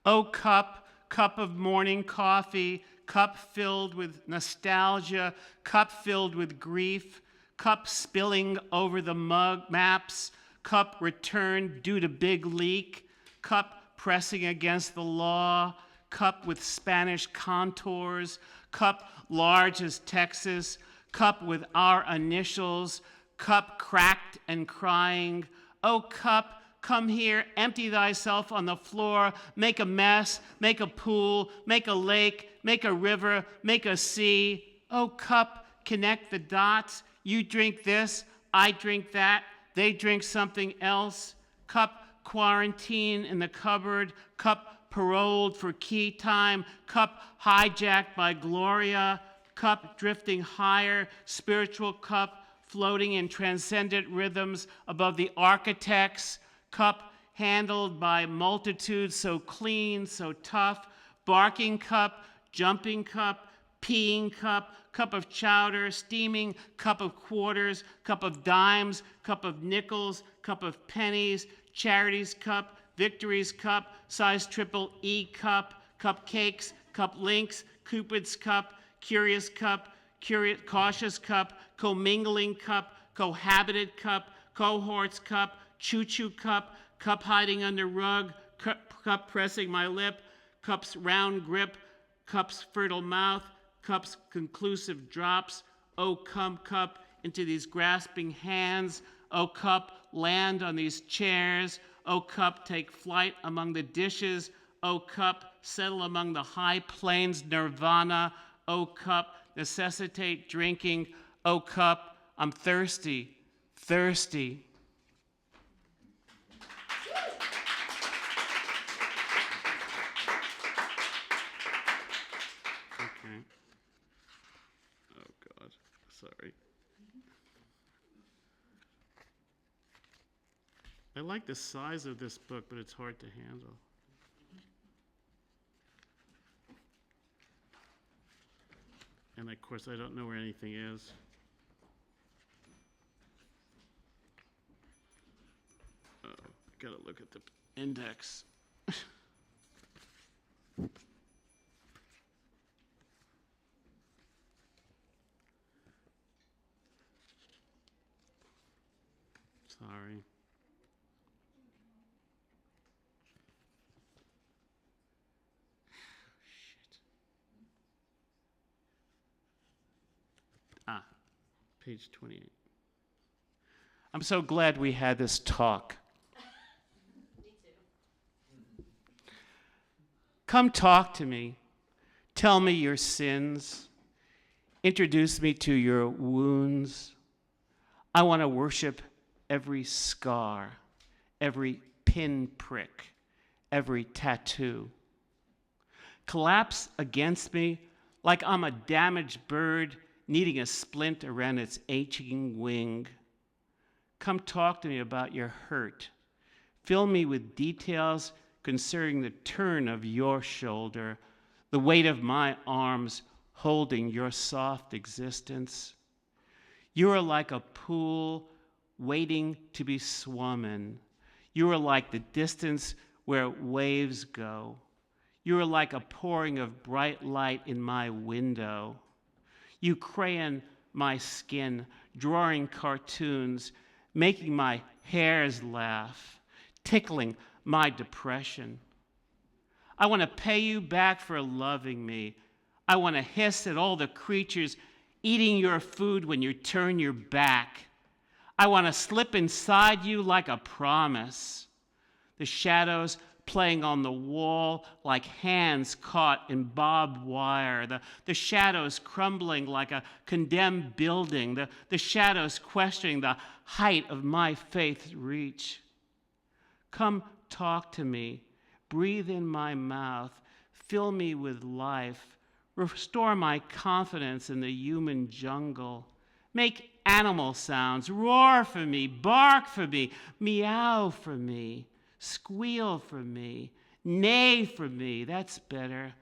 Oh, cup, cup of morning coffee, cup filled with nostalgia, cup filled with grief, cup spilling over the mug maps, cup returned due to big leak, cup pressing against the law, cup with Spanish contours, cup large as Texas, cup with our initials, cup cracked and crying. Oh, cup, come here, empty thyself on the floor, make a mess, make a pool, make a lake, make a river, make a sea. Oh, cup, connect the dots. You drink this, I drink that, they drink something else. Cup, quarantine in the cupboard, cup paroled for key time, cup hijacked by Gloria, cup drifting higher, spiritual cup floating in transcendent rhythms above the architects, cup handled by multitudes so clean, so tough, barking cup, jumping cup, peeing cup, cup of chowder, steaming cup of quarters, cup of dimes, cup of nickels, cup of pennies, charities cup, victories cup, size triple E cup, cupcakes, cup links, Cupid's cup, curious cup, cautious cup, commingling cup, cohabited cup, cohorts cup, choo-choo cup, cup hiding under rug, cup pressing my lip, cup's round grip, cup's fertile mouth, cup's conclusive drops. Oh, come, cup, into these grasping hands. Oh, cup, land on these chairs. Oh, cup, take flight among the dishes. Oh, cup, settle among the high plains nirvana. Oh, cup, necessitate drinking. Oh, cup, I'm thirsty, thirsty. Okay. Oh, God. Sorry. I like the size of this book, but it's hard to handle. And of course, I don't know where anything is. Oh, I gotta look at the index. Sorry. Page 28. I'm so glad we had this talk. Me too. Come talk to me. Tell me your sins. Introduce me to your wounds. I want to worship every scar, every pinprick, every tattoo. Collapse against me like I'm a damaged bird needing a splint around its aching wing. Come talk to me about your hurt. Fill me with details concerning the turn of your shoulder, the weight of my arms holding your soft existence. You are like a pool waiting to be swum in. You are like the distance where waves go. You are like a pouring of bright light in my window. You crayon my skin, drawing cartoons, making my hairs laugh, tickling my depression. I want to pay you back for loving me. I want to hiss at all the creatures eating your food when you turn your back. I want to slip inside you like a promise. The shadows playing on the wall like hands caught in barbed wire, the shadows crumbling like a condemned building, the shadows questioning the height of my faith's reach. Come talk to me, breathe in my mouth, fill me with life, restore my confidence in the human jungle. Make animal sounds, roar for me, bark for me, meow for me. Squeal for me, neigh for me, that's better.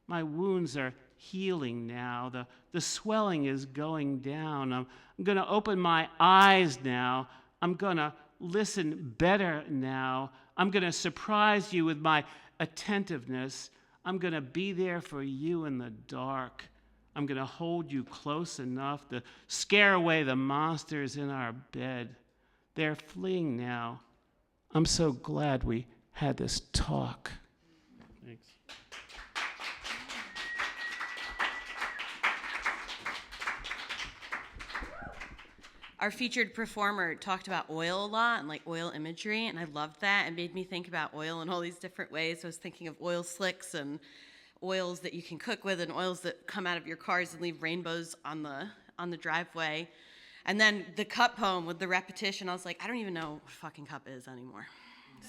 My wounds are healing now. The swelling is going down. I'm going to open my eyes now. I'm going to listen better now. I'm going to surprise you with my attentiveness. I'm going to be there for you in the dark. I'm going to hold you close enough to scare away the monsters in our bed. They're fleeing now. I'm so glad we had this talk. Thanks. Our featured performer talked about oil a lot and like oil imagery, and I loved that. It made me think about oil in all these different ways. I was thinking of oil slicks and oils that you can cook with and oils that come out of your cars and leave rainbows on the driveway. And then the cup poem with the repetition, I was like, I don't even know what a fucking cup is anymore.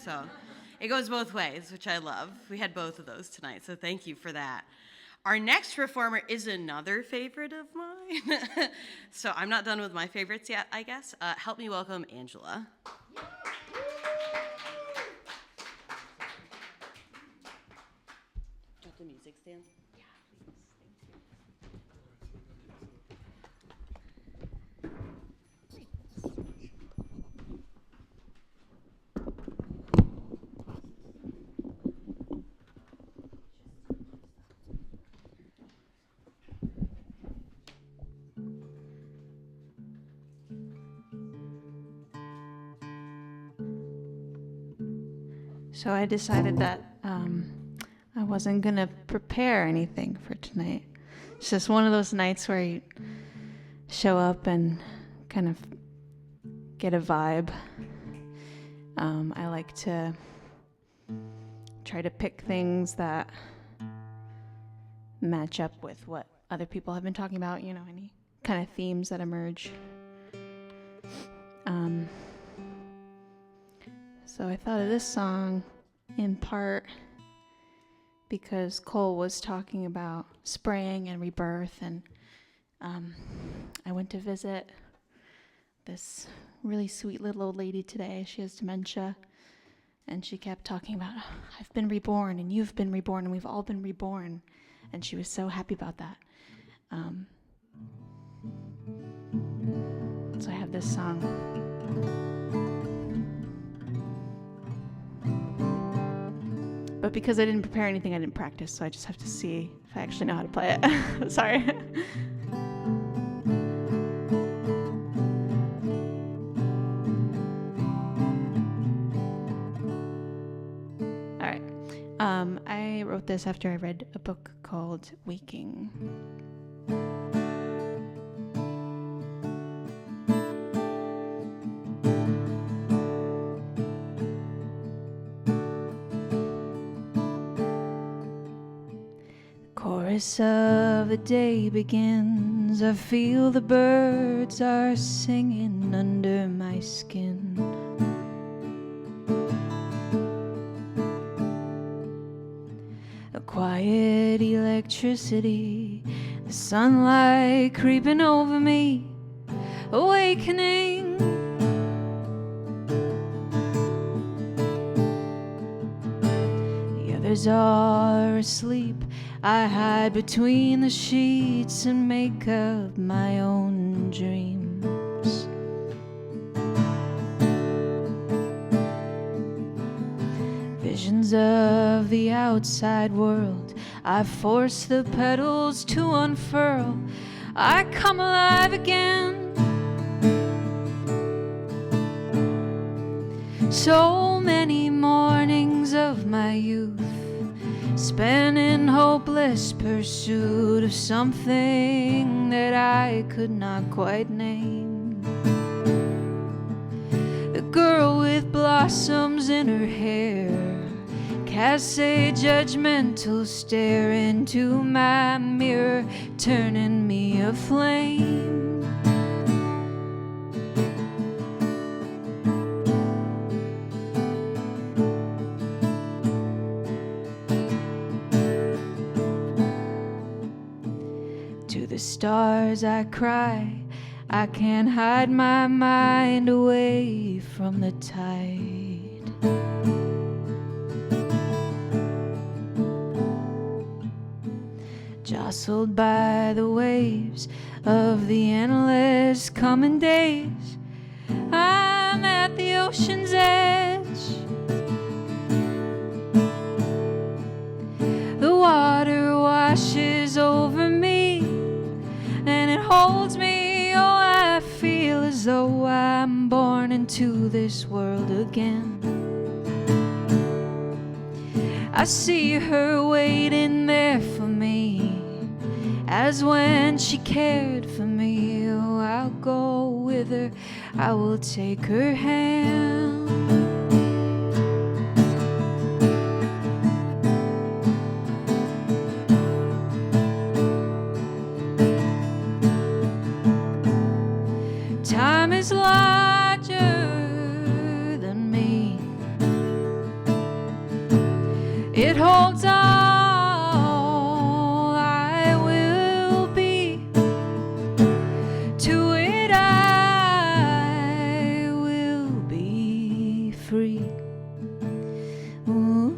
So it goes both ways, which I love. We had both of those tonight, so thank you for that. Our next performer is another favorite of mine. So I'm not done with my favorites yet, I guess. Help me welcome Angela. Got the music stand? Yeah, please. So I decided that I wasn't going to prepare anything for tonight. It's just one of those nights where you show up and kind of get a vibe. I like to try to pick things that match up with what other people have been talking about, you know, any kind of themes that emerge. So I thought of this song in part because Cole was talking about spraying and rebirth, and I went to visit this really sweet little old lady today. She has dementia, and she kept talking about, oh, I've been reborn, and you've been reborn, and we've all been reborn, and she was so happy about that. So I have this song. But because I didn't prepare anything, I didn't practice, so I just have to see if I actually know how to play it. Sorry. All right. I wrote this after I read a book called Waking. Chorus of the day begins. I feel the birds are singing under my skin. A quiet electricity, the sunlight creeping over me, awakening. The others are asleep. I hide between the sheets and make up my own dreams. Visions of the outside world, I force the petals to unfurl. I come alive again. So many mornings of my youth spent in hopeless pursuit of something that I could not quite name. The girl with blossoms in her hair casts a judgmental stare into my mirror, turning me aflame. Stars I cry, I can't hide my mind away from the tide. jostled by the waves of the endless coming days. I'm at the ocean's edge. The water washes over me, and it holds me. Oh, I feel as though I'm born into this world again. I see her waiting there for me, as when she cared for me. Oh, I'll go with her, I will take her hand. Time is larger than me. It holds all I will be. To it I will be free. Ooh.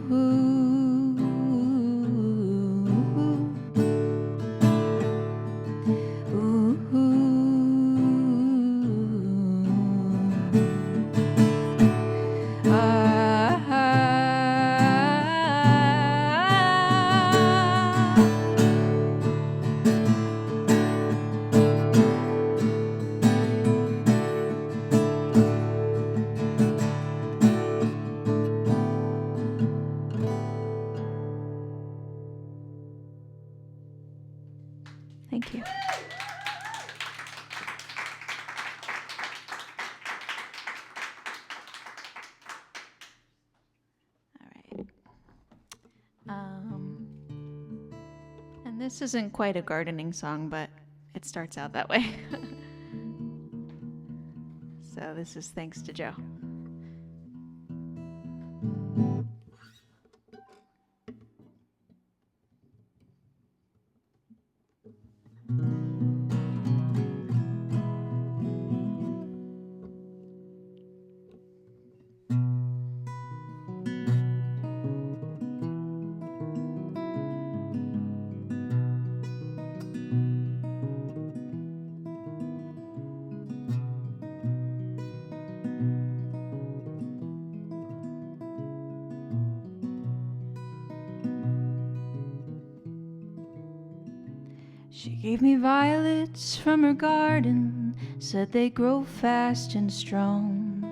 Thank you. All right. And this isn't quite a gardening song, but it starts out that way. So this is thanks to Joe. She gave me violets from her garden, said they grow fast and strong.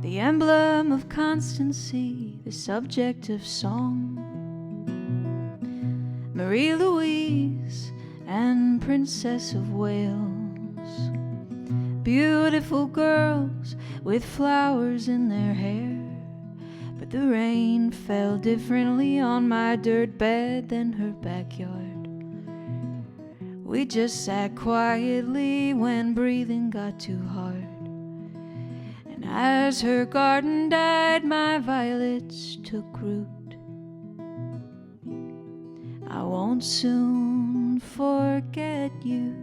The emblem of constancy, the subject of song. Marie Louise and Princess of Wales, beautiful girls with flowers in their hair. But the rain fell differently on my dirt bed than her backyard. We just sat quietly when breathing got too hard. And as her garden died, my violets took root. I won't soon forget you.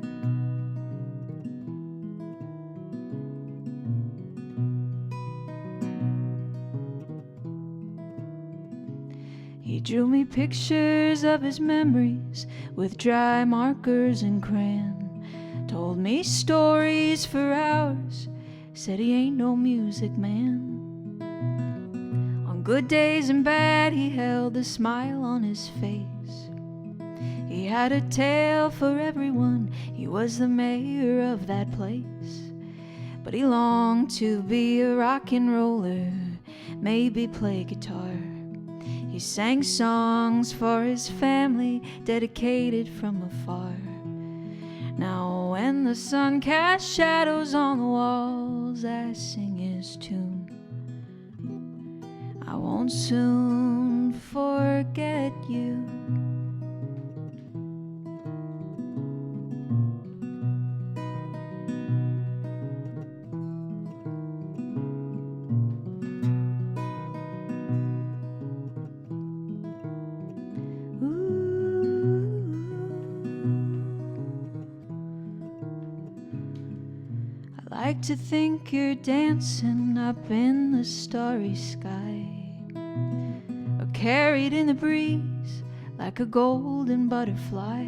He drew me pictures of his memories with dry markers and crayon. Told me stories for hours, said he ain't no music man. On good days and bad, he held a smile on his face. He had a tale for everyone, he was the mayor of that place. But he longed to be a rock and roller, maybe play guitar. He sang songs for his family, dedicated from afar. Now when the sun casts shadows on the walls, I sing his tune. I won't soon forget you. I like to think you're dancing up in the starry sky, or carried in the breeze like a golden butterfly.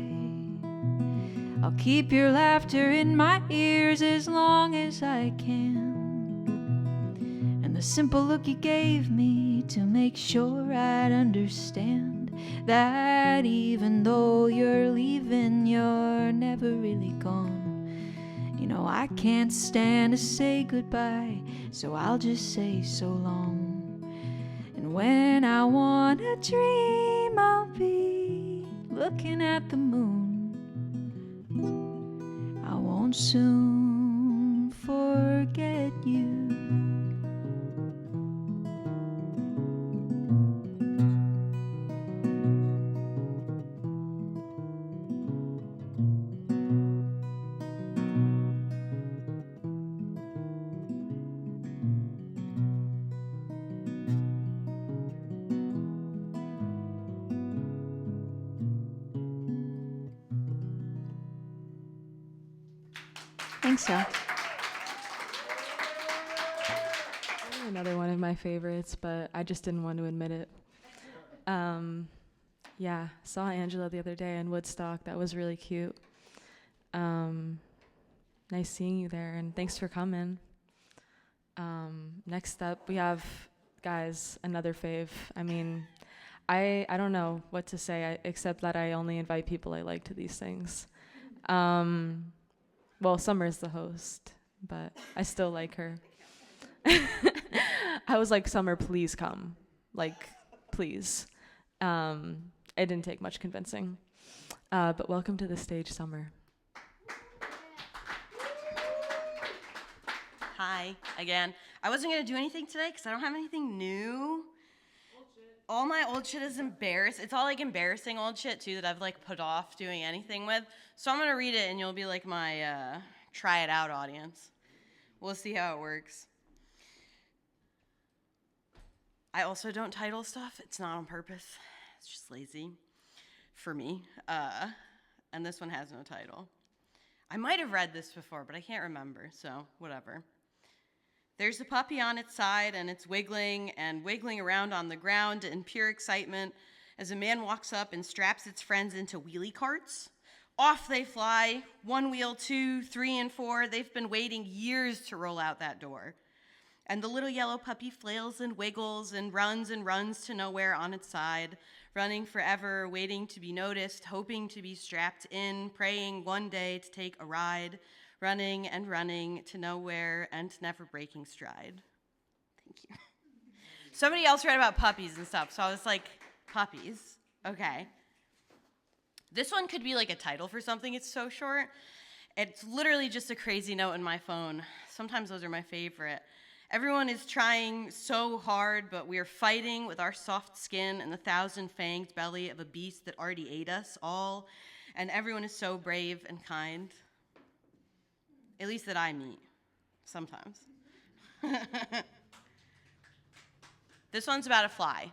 I'll keep your laughter in my ears as long as I can. And the simple look you gave me to make sure I'd understand that even though you're leaving, you're never really gone. You know, I can't stand to say goodbye, so I'll just say so long. And when I wanna dream, I'll be looking at the moon. I won't soon forget you. Think so. Another one of my favorites, but I just didn't want to admit it. Yeah, saw Angela the other day in Woodstock. That was really cute. Nice seeing you there, and thanks for coming. Next up, we have, guys, another fave. I mean, I don't know what to say, except that I only invite people I like to these things. Well, Summer's the host, but I still like her. I was like, Summer, please come. Like, please. It didn't take much convincing. But welcome to the stage, Summer. Hi, again. I wasn't going to do anything today because I don't have anything new. All my old shit is embarrassing. It's all like embarrassing old shit too that I've like put off doing anything with. So I'm gonna read it and you'll be like my try it out audience. We'll see how it works. I also don't title stuff. It's not on purpose. It's just lazy for me. And this one has no title. I might have read this before, but I can't remember, so whatever. There's a puppy on its side, and it's wiggling and wiggling around on the ground in pure excitement as a man walks up and straps its friends into wheelie carts. Off they fly, 1 wheel, 2, 3, and 4. They've been waiting years to roll out that door. And the little yellow puppy flails and wiggles and runs to nowhere on its side, running forever, waiting to be noticed, hoping to be strapped in, praying one day to take a ride, running and running to nowhere and never breaking stride. Thank you. Somebody else read about puppies and stuff, so I was like, puppies? Okay. This one could be like a title for something. It's so short. It's literally just a crazy note in my phone. Sometimes those are my favorite. Everyone is trying so hard, but we are fighting with our soft skin and the 1,000-fanged belly of a beast that already ate us all. And everyone is so brave and kind. At least that I meet, sometimes. This one's about a fly.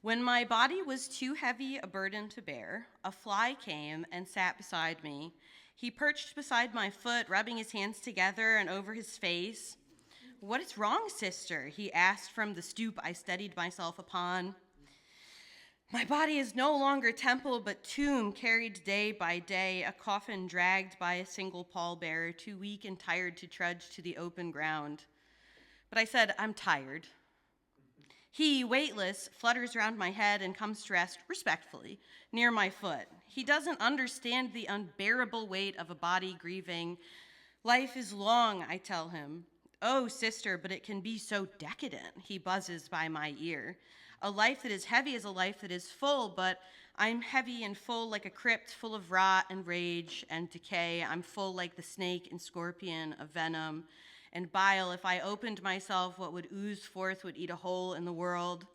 When my body was too heavy a burden to bear, a fly came and sat beside me. He perched beside my foot, rubbing his hands together and over his face. "What is wrong, sister?" he asked from the stoop I steadied myself upon. My body is no longer temple, but tomb, carried day by day, a coffin dragged by a single pallbearer, too weak and tired to trudge to the open ground. But I said, "I'm tired." He, weightless, flutters around my head and comes to rest respectfully near my foot. He doesn't understand the unbearable weight of a body grieving. "Life is long," I tell him. "Oh, sister, but it can be so decadent," he buzzes by my ear. "A life that is heavy is a life that is full, but I'm heavy and full like a crypt full of rot and rage and decay. I'm full like the snake and scorpion of venom and bile. If I opened myself, what would ooze forth would eat a hole in the world."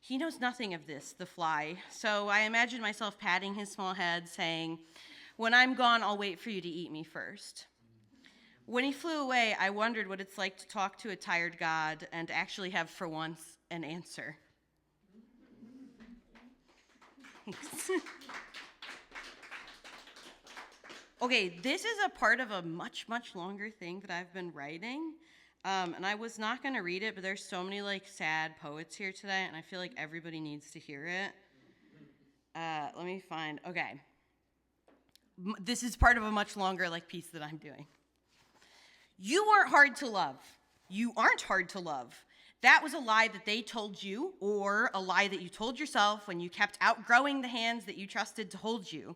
He knows nothing of this, the fly, so I imagine myself patting his small head, saying, "When I'm gone, I'll wait for you to eat me first." When he flew away, I wondered what it's like to talk to a tired God and actually have, for once, an answer. Okay, this is a part of a much, much longer thing that I've been writing. And I was not going to read it, but there's so many like sad poets here today, and I feel like everybody needs to hear it. Let me find. Okay. This is part of a much longer piece that I'm doing. You weren't hard to love. You aren't hard to love. That was a lie that they told you, or a lie that you told yourself when you kept outgrowing the hands that you trusted to hold you.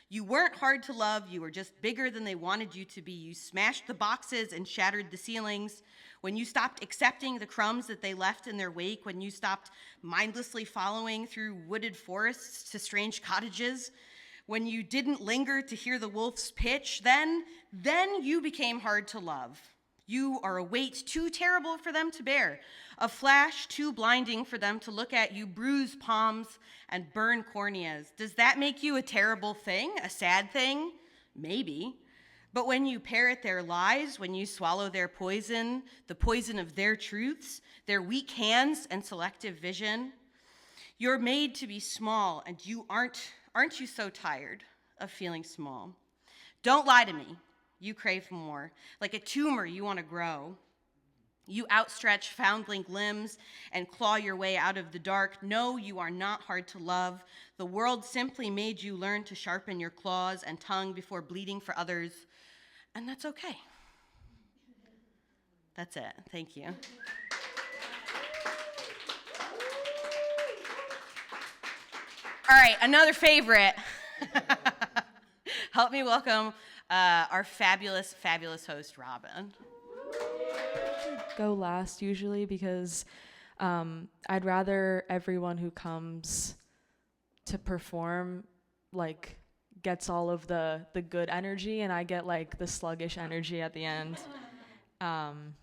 You weren't hard to love. You were just bigger than they wanted you to be. You smashed the boxes and shattered the ceilings. When you stopped accepting the crumbs that they left in their wake, when you stopped mindlessly following through wooded forests to strange cottages, when you didn't linger to hear the wolf's pitch, then you became hard to love. You are a weight too terrible for them to bear, a flash too blinding for them to look at. You bruise palms and burn corneas. Does that make you a terrible thing, a sad thing? Maybe. But when you parrot their lies, when you swallow their poison, the poison of their truths, their weak hands and selective vision, you're made to be small, and you aren't you so tired of feeling small? Don't lie to me. You crave more. Like a tumor, you want to grow. You outstretch foundling limbs and claw your way out of the dark. No, you are not hard to love. The world simply made you learn to sharpen your claws and tongue before bleeding for others, and that's okay. That's it. Thank you. All right, another favorite. Help me welcome our fabulous, fabulous host, Robyn. Go last usually because I'd rather everyone who comes to perform gets all of the good energy, and I get the sluggish energy at the end. I'm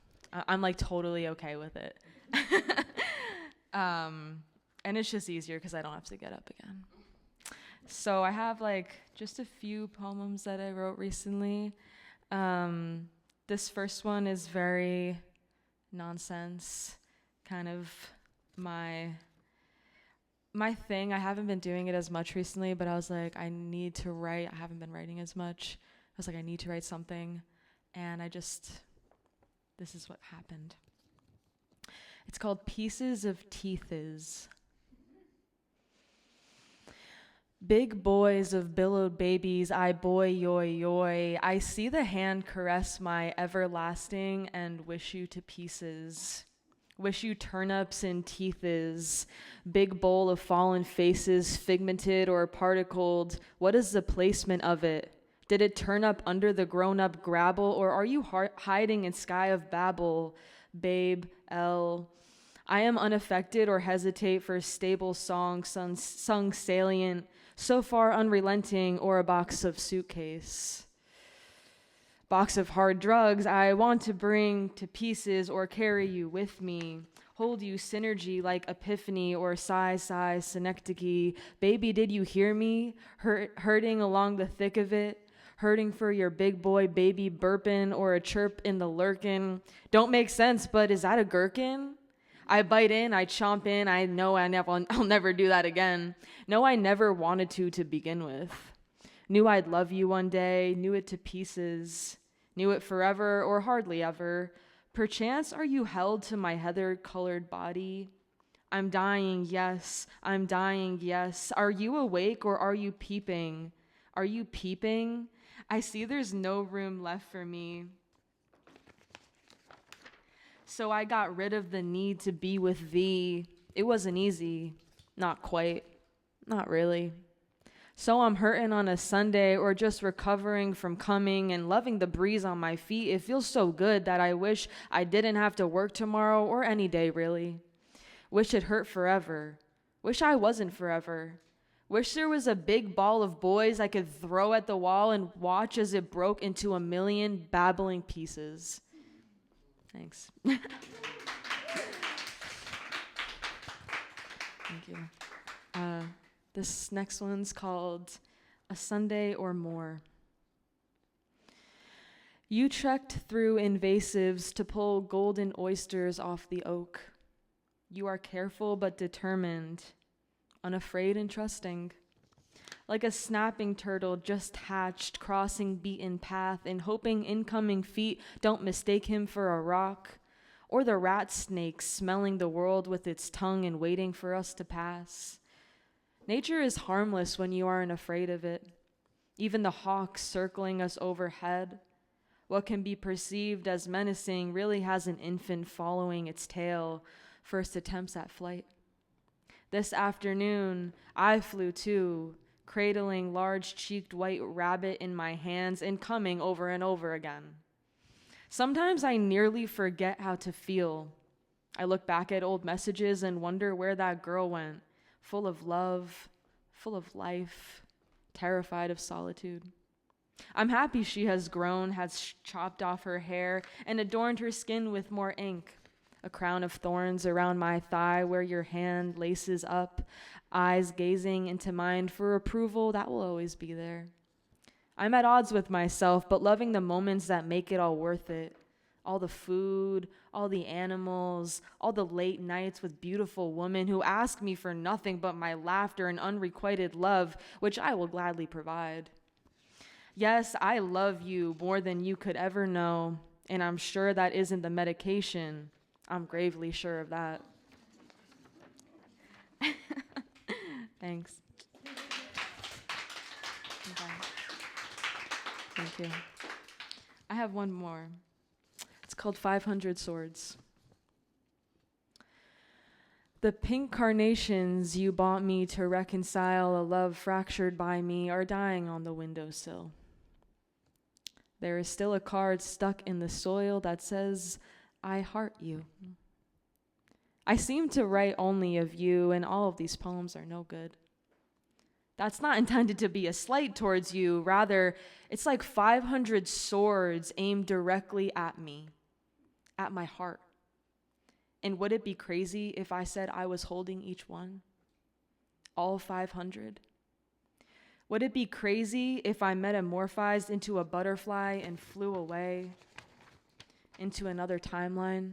totally okay with it. And it's just easier because I don't have to get up again. So I have just a few poems that I wrote recently. This first one is very nonsense, kind of my thing. I haven't been doing it as much recently, but I was like, I need to write. I haven't been writing as much. I was like, I need to write something. And this is what happened. It's called Pieces of Teeth's. Big boys of billowed babies, I boy yoy yoy. I see the hand caress my everlasting and wish you to pieces. Wish you turnips and teeth's. Big bowl of fallen faces, figmented or particled. What is the placement of it? Did it turn up under the grown-up grabble, or are you hiding in sky of babble? Babe, L. I am unaffected or hesitate for a stable song sung salient, so far unrelenting, or a box of suitcase. Box of hard drugs I want to bring to pieces or carry you with me. Hold you synergy like epiphany or sigh synecdoche. Baby, did you hear me? Hurting along the thick of it. Hurting for your big boy baby burping or a chirp in the lurkin. Don't make sense, but is that a gherkin? I bite in, I chomp in, I know I'll never do that again. No, I never wanted to begin with. Knew I'd love you one day, knew it to pieces. Knew it forever or hardly ever. Perchance are you held to my heather-colored body? I'm dying, yes, I'm dying, yes. Are you awake or are you peeping? Are you peeping? I see there's no room left for me. So I got rid of the need to be with thee. It wasn't easy. Not quite. Not really. So I'm hurting on a Sunday or just recovering from coming and loving the breeze on my feet. It feels so good that I wish I didn't have to work tomorrow or any day, really. Wish it hurt forever. Wish I wasn't forever. Wish there was a big ball of boys I could throw at the wall and watch as it broke into a million babbling pieces. Thanks. Thank you. This next one's called A Sunday or More. You trekked through invasives to pull golden oysters off the oak. You are careful but determined, unafraid and trusting. Like a snapping turtle just hatched, crossing beaten path and hoping incoming feet don't mistake him for a rock, or the rat snake smelling the world with its tongue and waiting for us to pass. Nature is harmless when you aren't afraid of it. Even the hawks circling us overhead, what can be perceived as menacing really has an infant following its tail, first attempts at flight. This afternoon, I flew too, cradling large-cheeked white rabbit in my hands and coming over and over again. Sometimes I nearly forget how to feel. I look back at old messages and wonder where that girl went, full of love, full of life, terrified of solitude. I'm happy she has grown, has chopped off her hair, and adorned her skin with more ink. A crown of thorns around my thigh where your hand laces up, eyes gazing into mine for approval that will always be there. I'm at odds with myself, but loving the moments that make it all worth it. All the food, all the animals, all the late nights with beautiful women who ask me for nothing but my laughter and unrequited love, which I will gladly provide. Yes, I love you more than you could ever know, and I'm sure that isn't the medication. I'm gravely sure of that. Thanks. Okay. Thank you. I have one more. It's called 500 Swords. The pink carnations you bought me to reconcile a love fractured by me are dying on the windowsill. There is still a card stuck in the soil that says, I heart you. I seem to write only of you, and all of these poems are no good. That's not intended to be a slight towards you. Rather, it's like 500 swords aimed directly at me, at my heart. And would it be crazy if I said I was holding each one? All 500? Would it be crazy if I metamorphized into a butterfly and flew away into another timeline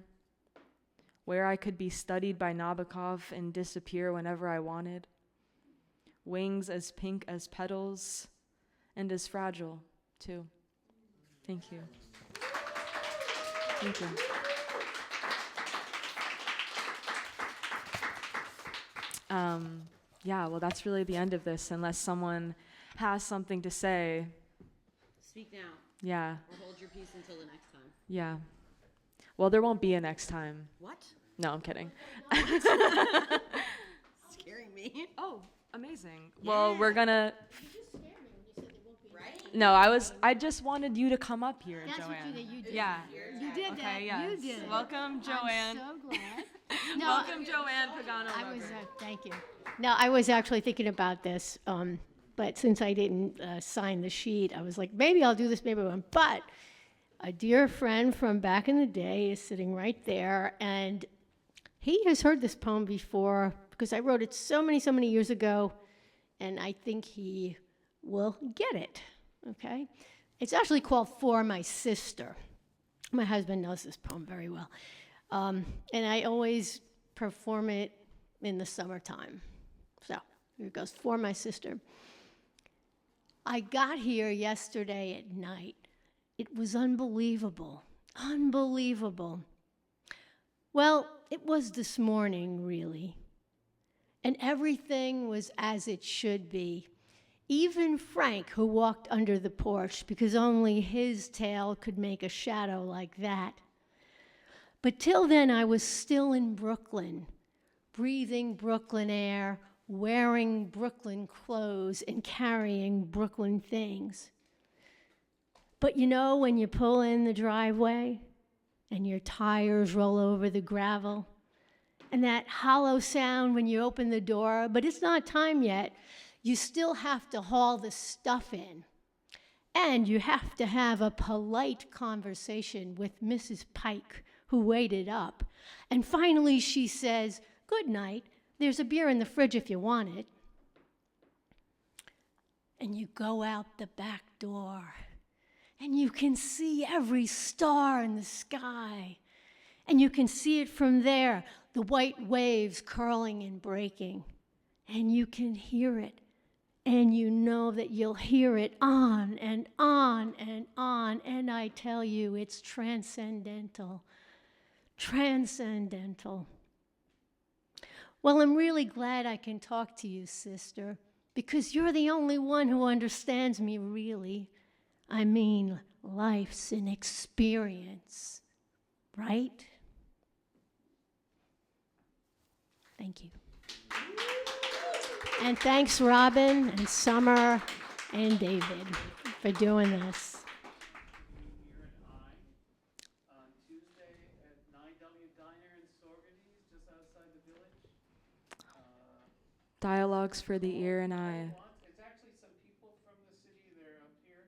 where I could be studied by Nabokov and disappear whenever I wanted? Wings as pink as petals and as fragile, too. Thank you. Thank you. Yeah, well, that's really the end of this, unless someone has something to say. Speak now. Yeah. Or hold your peace until the next time. Yeah. Well, there won't be a next time. What? No, I'm kidding. Scaring me. Oh, amazing. Yeah. Well, we're gonna. Right? No, I just wanted you to come up here, That's Joanne. what you did. Yeah. You did that. Okay, yes. You did it. Welcome, Joanne. I'm so glad. No, Welcome, Joanne Pagano. I was. Thank you. No, I was actually thinking about this, but since I didn't sign the sheet, I was like, maybe I'll do this, maybe I won't. But a dear friend from back in the day is sitting right there, and he has heard this poem before because I wrote it so many years ago, and I think he will get it. Okay, it's actually called "For My Sister." My husband knows this poem very well, and I always perform it in the summertime. So here it goes, For My Sister. I got here yesterday at night. It was unbelievable, unbelievable. Well, it was this morning, really. And everything was as it should be. Even Frank, who walked under the porch, because only his tail could make a shadow like that. But till then, I was still in Brooklyn, breathing Brooklyn air, wearing Brooklyn clothes, and carrying Brooklyn things. But you know, when you pull in the driveway and your tires roll over the gravel, and that hollow sound when you open the door, but it's not time yet, you still have to haul the stuff in. And you have to have a polite conversation with Mrs. Pike, who waited up. And finally she says, "Good night. There's a beer in the fridge if you want it." And you go out the back door, and you can see every star in the sky. And you can see it from there, the white waves curling and breaking. And you can hear it. And you know that you'll hear it on and on and on. And I tell you, it's transcendental. Transcendental. Well, I'm really glad I can talk to you, sister, because you're the only one who understands me really. I mean, life's an experience, right? Thank you. And thanks, Robyn and Summer and David, for doing this. Here and I on Tuesday at 9W Diner in Saugerties, just outside the village. Dialogues for the Ear and Eye. It's actually some people from the city. They're up here.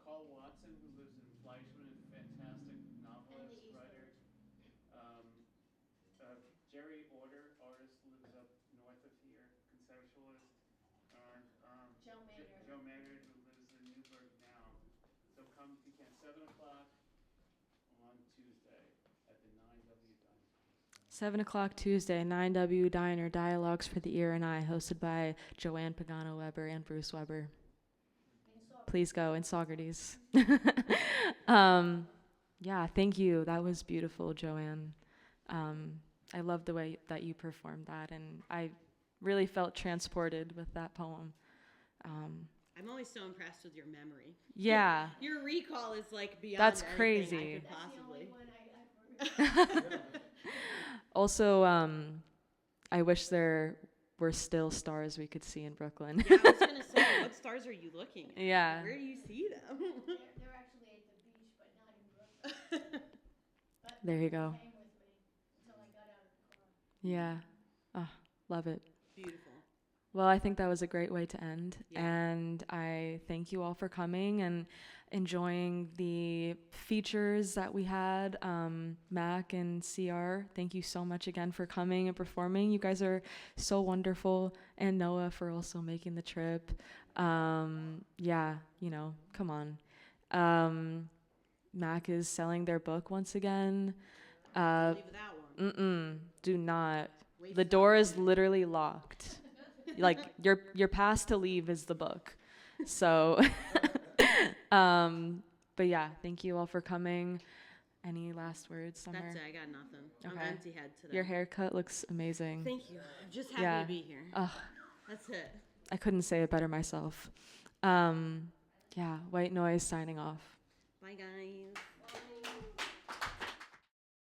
Cole Watson, who lives in Fleischman, a fantastic novelist, writer. Jerry Order, artist, lives up north of here, conceptualist. And Joe Maynard, who lives in Newburgh now. So come if you can, 7 o'clock on Tuesday at the 9W Diner. 7 o'clock Tuesday, 9W Diner, Dialogues for the Ear and Eye, hosted by Joanne Pagano-Weber and Bruce Weber. Please go, in Saugerties. Yeah, thank you. That was beautiful, Joanne. I love the way that you performed that, and I really felt transported with that poem. I'm always so impressed with your memory. Yeah. Your recall is like beyond That's anything crazy. I could possibly. Also, I wish there were still stars we could see in Brooklyn. Yeah, I was gonna say, what stars are you looking at? Yeah. Where do you see them? They're actually at the beach, but not in Brooklyn. There you go. Came with me until I got out of the car. Yeah. Oh, love it. Beautiful. Well, I think that was a great way to end. Yeah. And I thank you all for coming and enjoying the features that we had. Mac and CR, thank you so much again for coming and performing. You guys are so wonderful. And Noah for also making the trip. Yeah, come on. Mac is selling their book once again. Don't leave without one. Do not. Wait The for door that is literally locked. Like your pass to leave is the book. So but yeah, thank you all for coming. Any last words, Summer? That's it. I got nothing. I'm Okay. empty head today. Your haircut looks amazing. Thank you. I'm just happy Yeah. to be here. Ugh, That's it. I couldn't say it better myself. Yeah, White Noise signing off. Bye, guys.